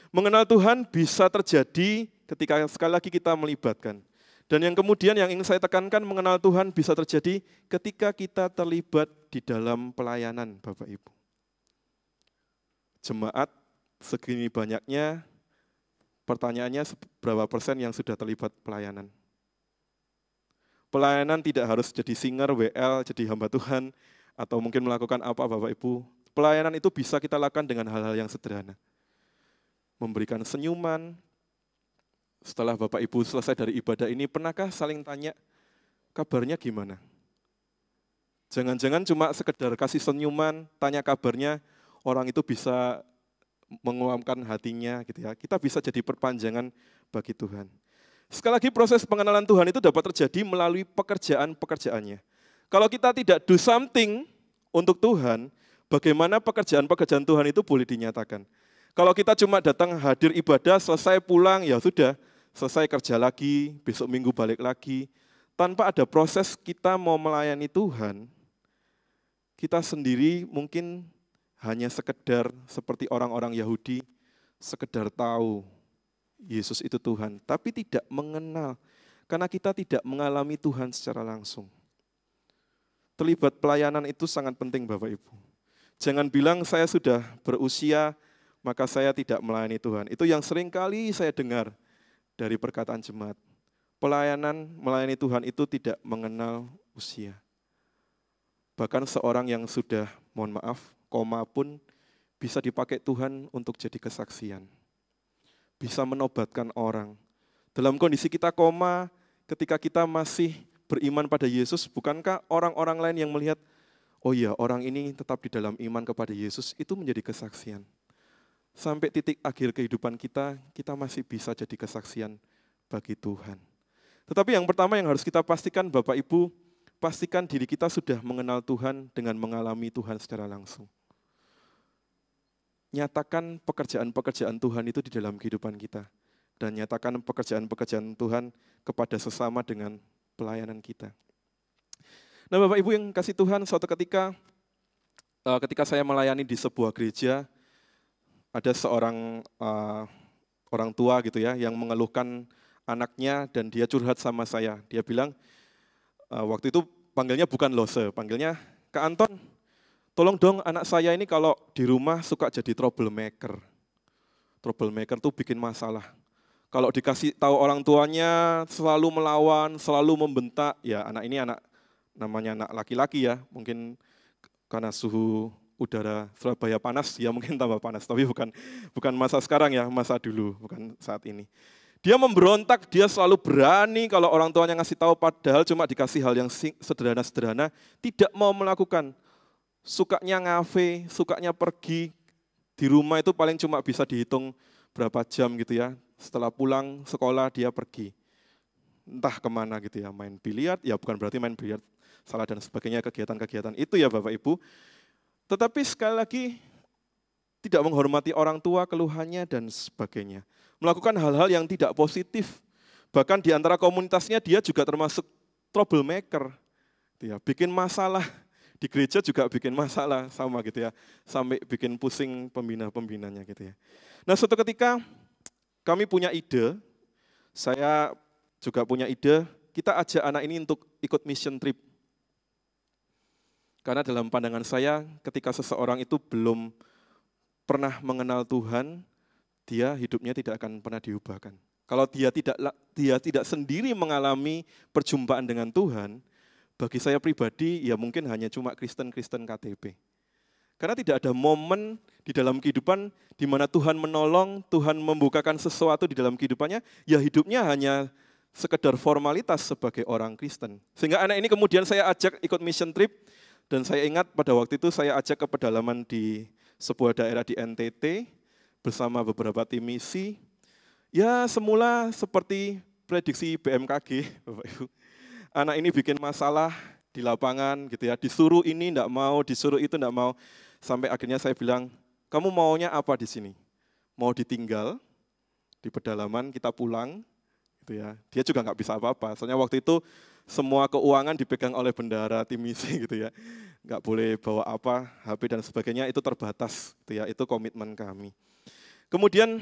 Mengenal Tuhan bisa terjadi ketika sekali lagi kita melibatkan. Dan yang kemudian yang ingin saya tekankan, mengenal Tuhan bisa terjadi ketika kita terlibat di dalam pelayanan, Bapak Ibu. Jemaat segini banyaknya, pertanyaannya berapa persen yang sudah terlibat pelayanan? Pelayanan tidak harus jadi singer, WL, jadi hamba Tuhan, atau mungkin melakukan apa Bapak Ibu. Pelayanan itu bisa kita lakukan dengan hal-hal yang sederhana. Memberikan senyuman. Setelah Bapak Ibu selesai dari ibadah ini, pernahkah saling tanya, kabarnya gimana? Jangan-jangan cuma sekedar kasih senyuman, tanya kabarnya, orang itu bisa menguamkan hatinya gitu ya. Kita bisa jadi perpanjangan bagi Tuhan. Sekali lagi proses pengenalan Tuhan itu dapat terjadi melalui pekerjaan-pekerjaannya. Kalau kita tidak do something untuk Tuhan, bagaimana pekerjaan-pekerjaan Tuhan itu boleh dinyatakan? Kalau kita cuma datang hadir ibadah, selesai pulang, ya sudah, selesai kerja lagi, besok minggu balik lagi. Tanpa ada proses kita mau melayani Tuhan, kita sendiri mungkin hanya sekedar seperti orang-orang Yahudi, sekedar tahu Yesus itu Tuhan, tapi tidak mengenal, karena kita tidak mengalami Tuhan secara langsung. Terlibat pelayanan itu sangat penting Bapak Ibu. Jangan bilang saya sudah berusia, maka saya tidak melayani Tuhan. Itu yang sering kali saya dengar dari perkataan jemaat. Pelayanan, melayani Tuhan itu tidak mengenal usia. Bahkan seorang yang sudah, mohon maaf, koma pun bisa dipakai Tuhan untuk jadi kesaksian. Bisa menobatkan orang. Dalam kondisi kita koma, ketika kita masih beriman pada Yesus, bukankah orang-orang lain yang melihat, oh iya orang ini tetap di dalam iman kepada Yesus, itu menjadi kesaksian. Sampai titik akhir kehidupan kita, kita masih bisa jadi kesaksian bagi Tuhan. Tetapi yang pertama yang harus kita pastikan Bapak Ibu, pastikan diri kita sudah mengenal Tuhan dengan mengalami Tuhan secara langsung. Nyatakan pekerjaan-pekerjaan Tuhan itu di dalam kehidupan kita. Dan nyatakan pekerjaan-pekerjaan Tuhan kepada sesama dengan pelayanan kita. Nah Bapak Ibu yang kasih Tuhan, suatu ketika saya melayani di sebuah gereja, ada seorang orang tua gitu ya yang mengeluhkan anaknya dan dia curhat sama saya. Dia bilang, waktu itu panggilnya bukan Lose, panggilnya Kak Anton, tolong dong anak saya ini kalau di rumah suka jadi troublemaker. Troublemaker tuh bikin masalah. Kalau dikasih tahu orang tuanya selalu melawan, selalu membentak, ya anak ini namanya anak laki-laki ya, mungkin karena suhu udara Surabaya panas, ya mungkin tambah panas, tapi bukan masa sekarang ya, masa dulu, bukan saat ini. Dia memberontak, dia selalu berani kalau orang tuanya ngasih tahu, padahal cuma dikasih hal yang sederhana-sederhana, tidak mau melakukan. Sukanya ngafe, sukanya pergi, di rumah itu paling cuma bisa dihitung berapa jam gitu ya. Setelah pulang sekolah dia pergi. Entah kemana gitu ya, main biliar, ya bukan berarti main biliar salah dan sebagainya, kegiatan-kegiatan itu ya Bapak Ibu. Tetapi sekali lagi tidak menghormati orang tua, keluhannya dan sebagainya. Melakukan hal-hal yang tidak positif. Bahkan di antara komunitasnya dia juga termasuk troublemaker. Ya, bikin masalah. Di gereja juga bikin masalah sama gitu ya. Sampai bikin pusing pembina-pembinanya gitu ya. Nah suatu ketika kami punya ide, saya juga punya ide, kita ajak anak ini untuk ikut mission trip. Karena dalam pandangan saya, ketika seseorang itu belum pernah mengenal Tuhan, dia hidupnya tidak akan pernah diubahkan. Kalau dia tidak sendiri mengalami perjumpaan dengan Tuhan, bagi saya pribadi ya mungkin hanya cuma Kristen-Kristen KTP. Karena tidak ada momen di dalam kehidupan di mana Tuhan menolong, Tuhan membukakan sesuatu di dalam kehidupannya, ya hidupnya hanya sekedar formalitas sebagai orang Kristen. Sehingga anak ini kemudian saya ajak ikut mission trip, dan saya ingat pada waktu itu saya ajak ke pedalaman di sebuah daerah di NTT bersama beberapa tim misi. Ya semula seperti prediksi BMKG, Bapak Ibu. Anak ini bikin masalah di lapangan gitu ya, disuruh ini enggak mau, disuruh itu enggak mau. Sampai akhirnya saya bilang, kamu maunya apa di sini? Mau ditinggal di pedalaman, kita pulang, gitu ya. Dia juga nggak bisa apa-apa. Soalnya waktu itu semua keuangan dipegang oleh bendahara tim misi, gitu ya. Nggak boleh bawa apa, HP dan sebagainya, itu terbatas, gitu ya. Itu komitmen kami. Kemudian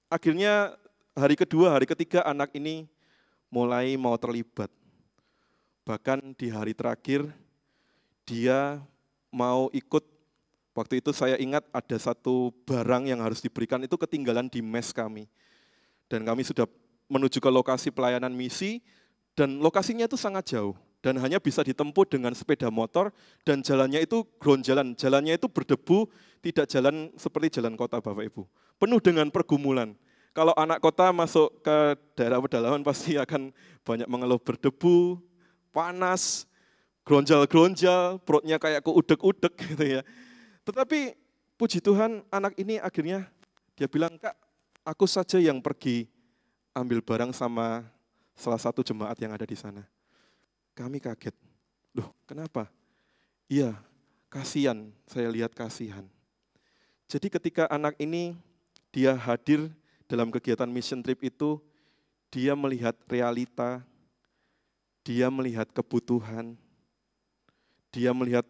akhirnya hari kedua, hari ketiga anak ini mulai mau terlibat. Bahkan di hari terakhir dia mau ikut. Waktu itu saya ingat ada satu barang yang harus diberikan itu ketinggalan di mes kami. Dan kami sudah menuju ke lokasi pelayanan misi, dan lokasinya itu sangat jauh. Dan hanya bisa ditempuh dengan sepeda motor, dan jalannya itu ground jalan. Jalannya itu berdebu, tidak jalan seperti jalan kota Bapak Ibu. Penuh dengan pergumulan. Kalau anak kota masuk ke daerah pedalaman pasti akan banyak mengeluh berdebu, panas, gronjal-gronjal, perutnya kayak keudek-udek gitu ya. Tetapi puji Tuhan anak ini akhirnya dia bilang, Kak, aku saja yang pergi ambil barang sama salah satu jemaat yang ada di sana. Kami kaget. Loh, kenapa? Iya, kasihan, saya lihat kasihan. Jadi ketika anak ini dia hadir dalam kegiatan mission trip itu, dia melihat realita, dia melihat kebutuhan, dia melihat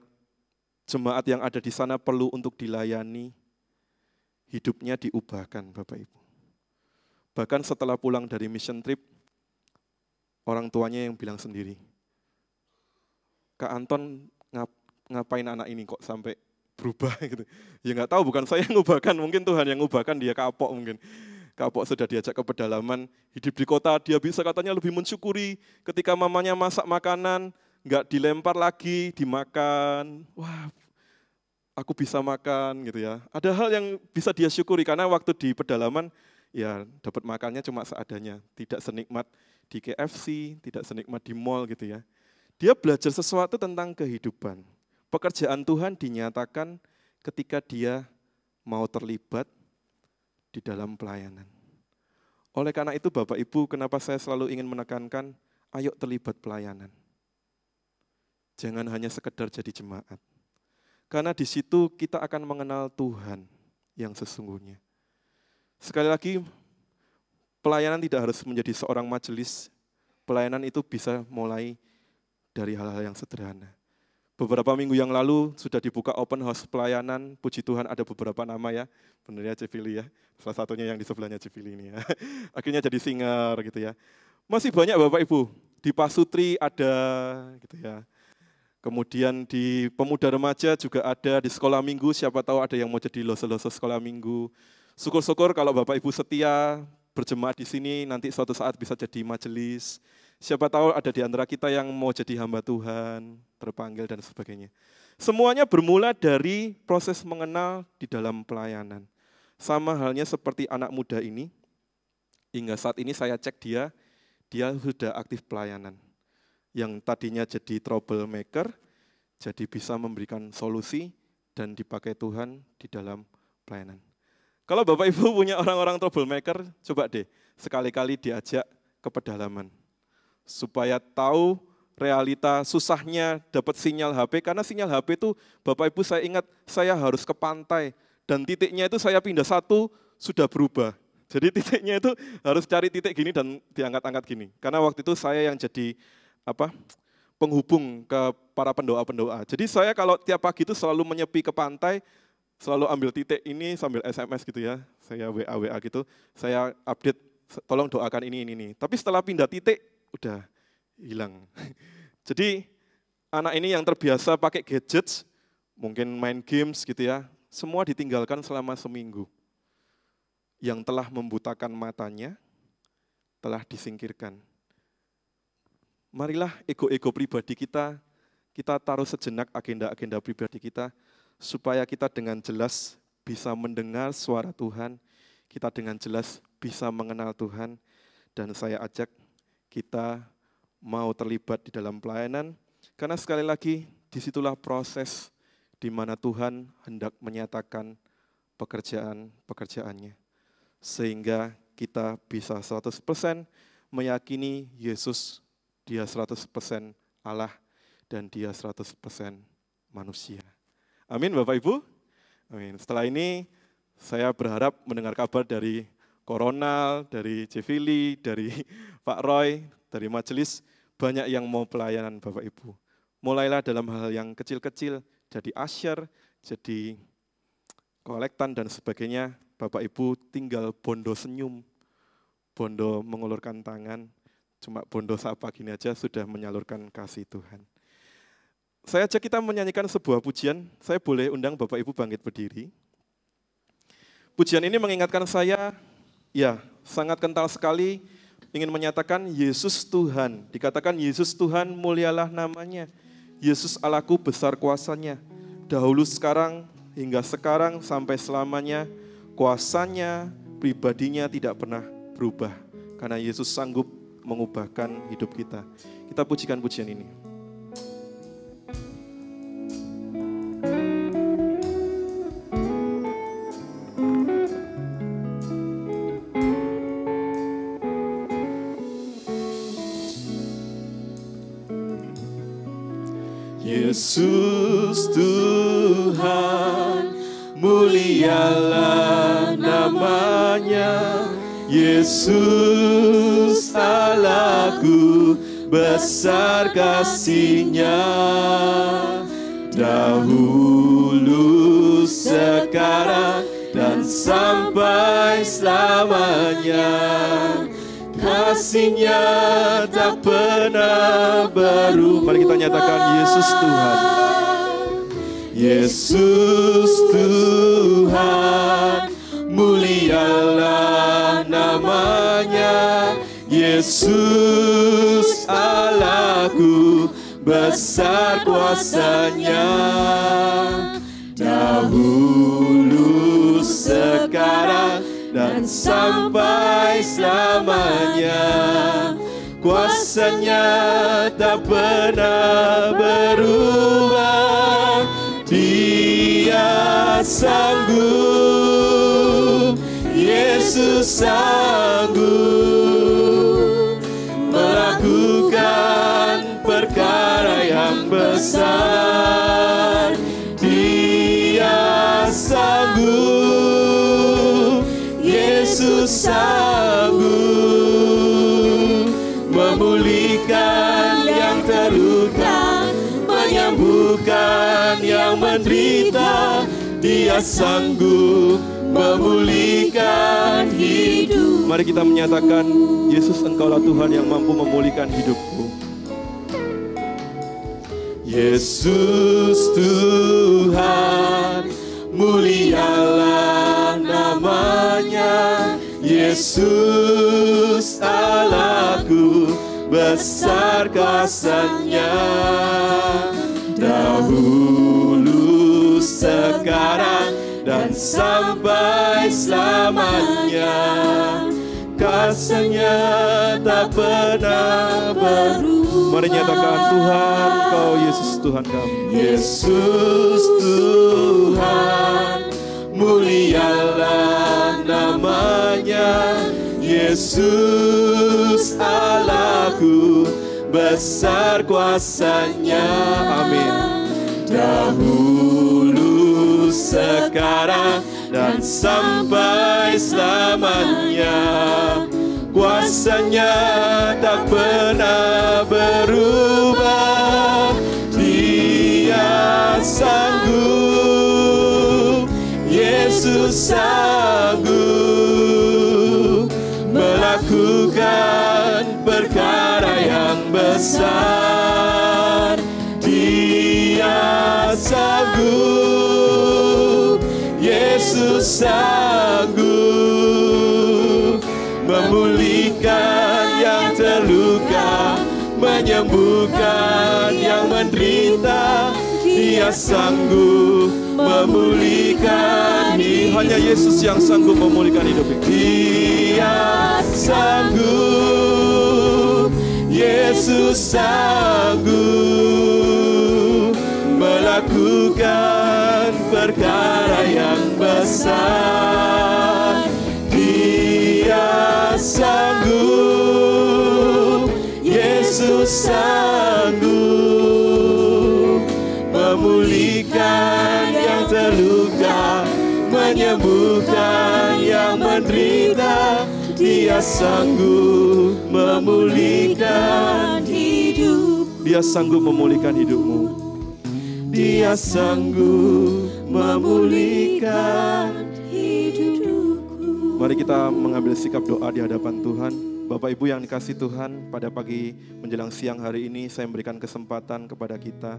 jemaat yang ada di sana perlu untuk dilayani, hidupnya diubahkan Bapak Ibu. Bahkan setelah pulang dari mission trip, orang tuanya yang bilang sendiri, Kak Anton ngapain anak ini kok sampai berubah gitu. Ya nggak tahu, bukan saya yang ngubahkan, mungkin Tuhan yang ngubahkan, dia kapok mungkin. Kapok sudah diajak ke pedalaman, hidup di kota, dia bisa katanya lebih mensyukuri ketika mamanya masak makanan, nggak dilempar lagi, dimakan. Wah, aku bisa makan gitu ya. Ada hal yang bisa dia syukuri karena waktu di pedalaman ya dapat makannya cuma seadanya, tidak senikmat di KFC, tidak senikmat di mall gitu ya. Dia belajar sesuatu tentang kehidupan. Pekerjaan Tuhan dinyatakan ketika dia mau terlibat di dalam pelayanan. Oleh karena itu Bapak Ibu, kenapa saya selalu ingin menekankan, ayo terlibat pelayanan. Jangan hanya sekedar jadi jemaat. Karena di situ kita akan mengenal Tuhan yang sesungguhnya. Sekali lagi, pelayanan tidak harus menjadi seorang majelis. Pelayanan itu bisa mulai dari hal-hal yang sederhana. Beberapa minggu yang lalu sudah dibuka open house pelayanan, puji Tuhan ada beberapa nama ya, benar ya Civili ya, salah satunya yang di sebelahnya Civili ini ya. Akhirnya jadi singer gitu ya. Masih banyak Bapak Ibu, di Pasutri ada gitu ya. Kemudian di pemuda remaja juga ada, di sekolah minggu, siapa tahu ada yang mau jadi lose-lose sekolah minggu. Syukur-syukur kalau Bapak Ibu setia berjemaat di sini, nanti suatu saat bisa jadi majelis. Siapa tahu ada di antara kita yang mau jadi hamba Tuhan, terpanggil dan sebagainya. Semuanya bermula dari proses mengenal di dalam pelayanan. Sama halnya seperti anak muda ini, hingga saat ini saya cek dia sudah aktif pelayanan. Yang tadinya jadi troublemaker, jadi bisa memberikan solusi dan dipakai Tuhan di dalam pelayanan. Kalau Bapak Ibu punya orang-orang troublemaker, coba deh sekali-kali diajak ke pedalaman. Supaya tahu realita susahnya dapat sinyal HP, karena sinyal HP itu Bapak Ibu saya ingat saya harus ke pantai, dan titiknya itu saya pindah satu sudah berubah. Jadi titiknya itu harus cari titik gini dan diangkat-angkat gini. Karena waktu itu saya yang jadi penghubung ke para pendoa-pendoa. Jadi saya kalau tiap pagi itu selalu menyepi ke pantai, selalu ambil titik ini sambil SMS gitu ya, saya WA gitu, saya update, tolong doakan ini. Tapi setelah pindah titik, udah hilang. Jadi anak ini yang terbiasa pakai gadget, mungkin main games gitu ya, semua ditinggalkan selama seminggu. Yang telah membutakan matanya, telah disingkirkan. Marilah ego-ego pribadi kita taruh sejenak agenda-agenda pribadi kita, supaya kita dengan jelas bisa mendengar suara Tuhan, kita dengan jelas bisa mengenal Tuhan, dan saya ajak kita mau terlibat di dalam pelayanan, karena sekali lagi disitulah proses di mana Tuhan hendak menyatakan pekerjaan-pekerjaannya. Sehingga kita bisa 100% meyakini Yesus, dia 100% Allah, dan dia 100% manusia. Amin Bapak Ibu? Amin. Setelah ini saya berharap mendengar kabar dari Koronal, dari Cevili, dari Pak Roy, dari majelis, banyak yang mau pelayanan Bapak Ibu. Mulailah dalam hal yang kecil-kecil, jadi asyar, jadi kolektan dan sebagainya. Bapak Ibu tinggal bondo senyum, bondo mengulurkan tangan, cuma bondo sapa gini aja sudah menyalurkan kasih Tuhan. Saya ajak kita menyanyikan sebuah pujian, saya boleh undang Bapak Ibu bangkit berdiri. Pujian ini mengingatkan saya, ya sangat kental sekali, ingin menyatakan Yesus Tuhan. Dikatakan Yesus Tuhan, mulialah namanya. Yesus Allahku besar kuasanya. Dahulu sekarang, hingga sekarang, sampai selamanya, kuasanya, pribadinya tidak pernah berubah. Karena Yesus sanggup mengubahkan hidup kita. Kita pujikan pujian ini. Yesus Tuhan, mulialah namanya. Yesus Allahku, besar kasih-Nya. Dahulu, sekarang, dan sampai selamanya. Kasih-Nya tak pernah berubah. Mari kita nyatakan Yesus Tuhan. Yesus Tuhan, mulialah namanya. Yesus Allahku, besar kuasanya. Dahulu, sekarang, dan sampai selamanya. Kuasanya tak pernah berubah. Dia sanggup, Yesus sanggup melakukan perkara yang besar. Dia sanggup, Yesus sanggup memulihkan yang terluka, menyembuhkan yang menderita. Dia sanggup memulihkan hidup. Mari kita menyatakan, Yesus, Engkaulah Tuhan yang mampu memulihkan hidupku. Yesus Tuhan, mulialah namanya. Yesus Allahku, besar kasih-Nya. Dahulu, sekarang, dan sampai selamanya. Kasih-Nya tak pernah berubah. Mari nyatakan, Tuhan, Kau Yesus Tuhan kami. Yesus Tuhan, mulialah namanya. Yesus Allahku, besar kuasa-Nya. Amin. Dahulu, sekarang, dan sampai selamanya. Kuasa-Nya tak pernah berubah. Dia sanggup, Yesus sanggup melakukan perkara yang besar. sanggup memulihkan yang terluka, menyembuhkan yang menderita. Dia sanggup memulihkan hidup. Hanya Yesus yang sanggup memulihkan hidup. Dia sanggup, Yesus sanggup melakukan perkara yang besar. Dia sanggup, Yesus sanggup memulihkan yang terluka, menyembuhkan yang menderita. Dia sanggup memulihkan hidup. Dia sanggup memulihkan hidupmu. Dia sanggup memulihkan hidupku. Mari kita mengambil sikap doa di hadapan Tuhan. Bapak Ibu yang dikasihi Tuhan, pada pagi menjelang siang hari ini saya memberikan kesempatan kepada kita.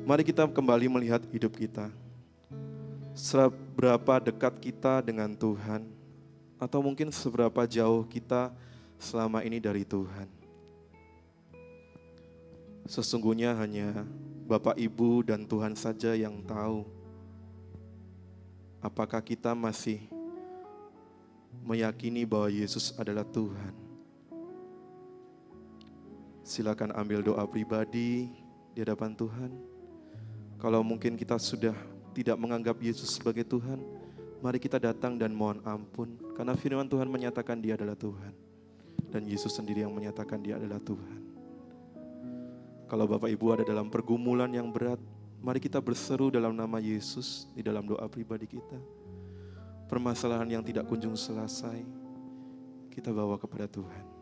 Mari kita kembali melihat hidup kita. Seberapa dekat kita dengan Tuhan, atau mungkin seberapa jauh kita selama ini dari Tuhan. Sesungguhnya hanya Bapak, Ibu, dan Tuhan saja yang tahu apakah kita masih meyakini bahwa Yesus adalah Tuhan. Silakan ambil doa pribadi di hadapan Tuhan. Kalau mungkin kita sudah tidak menganggap Yesus sebagai Tuhan, mari kita datang dan mohon ampun. Karena firman Tuhan menyatakan Dia adalah Tuhan. Dan Yesus sendiri yang menyatakan Dia adalah Tuhan. Kalau Bapak Ibu ada dalam pergumulan yang berat, mari kita berseru dalam nama Yesus di dalam doa pribadi kita. Permasalahan yang tidak kunjung selesai, kita bawa kepada Tuhan.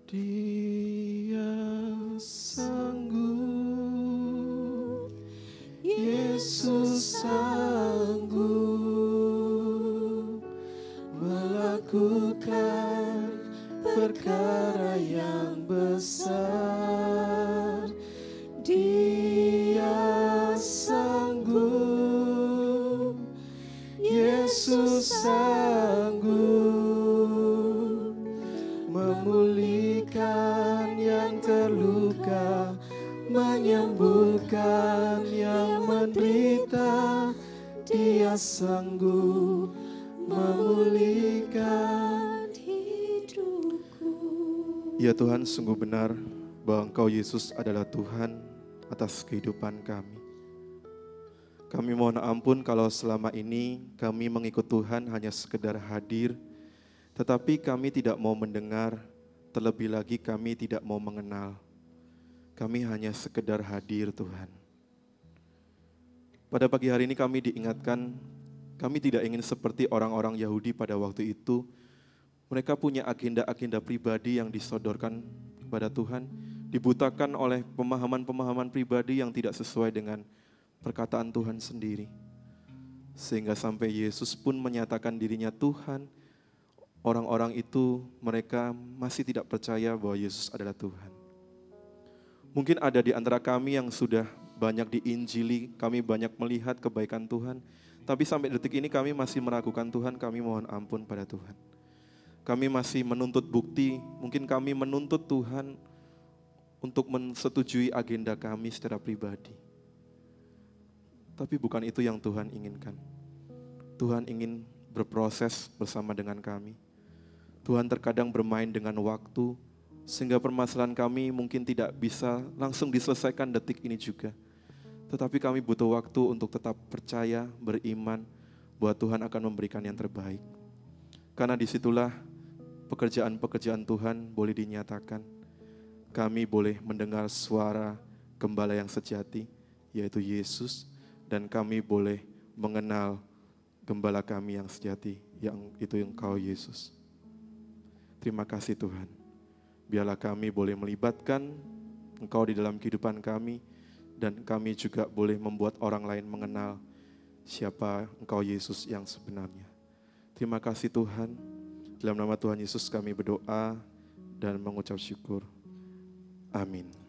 Dia sanggup, Yesus sanggup melakukan perkara yang besar. Dia sanggup, Yesus sanggup memulihkan yang terluka, menyembuhkan yang menderita. Dia sanggup memulihkan hidupku. Ya Tuhan, sungguh benar bahwa Engkau Yesus adalah Tuhan atas kehidupan kami. Kami mohon ampun kalau selama ini kami mengikut Tuhan hanya sekedar hadir, tetapi kami tidak mau mendengar, terlebih lagi kami tidak mau mengenal. Kami hanya sekedar hadir Tuhan. Pada pagi hari ini kami diingatkan, kami tidak ingin seperti orang-orang Yahudi pada waktu itu. Mereka punya agenda-agenda pribadi yang disodorkan kepada Tuhan, dibutakan oleh pemahaman-pemahaman pribadi yang tidak sesuai dengan perkataan Tuhan sendiri. Sehingga sampai Yesus pun menyatakan dirinya Tuhan, orang-orang itu mereka masih tidak percaya bahwa Yesus adalah Tuhan. Mungkin ada di antara kami yang sudah banyak diinjili, kami banyak melihat kebaikan Tuhan, tapi sampai detik ini kami masih meragukan Tuhan, kami mohon ampun pada Tuhan. Kami masih menuntut bukti, mungkin kami menuntut Tuhan untuk mensetujui agenda kami secara pribadi. Tapi bukan itu yang Tuhan inginkan. Tuhan ingin berproses bersama dengan kami. Tuhan terkadang bermain dengan waktu, sehingga permasalahan kami mungkin tidak bisa langsung diselesaikan detik ini juga. Tetapi kami butuh waktu untuk tetap percaya, beriman, bahwa Tuhan akan memberikan yang terbaik. Karena disitulah pekerjaan-pekerjaan Tuhan boleh dinyatakan. Kami boleh mendengar suara gembala yang sejati, yaitu Yesus, dan kami boleh mengenal gembala kami yang sejati, yang itu Engkau Yesus. Terima kasih Tuhan. Biarlah kami boleh melibatkan Engkau di dalam kehidupan kami, dan kami juga boleh membuat orang lain mengenal siapa Engkau Yesus yang sebenarnya. Terima kasih Tuhan. Dalam nama Tuhan Yesus kami berdoa dan mengucap syukur. Amin.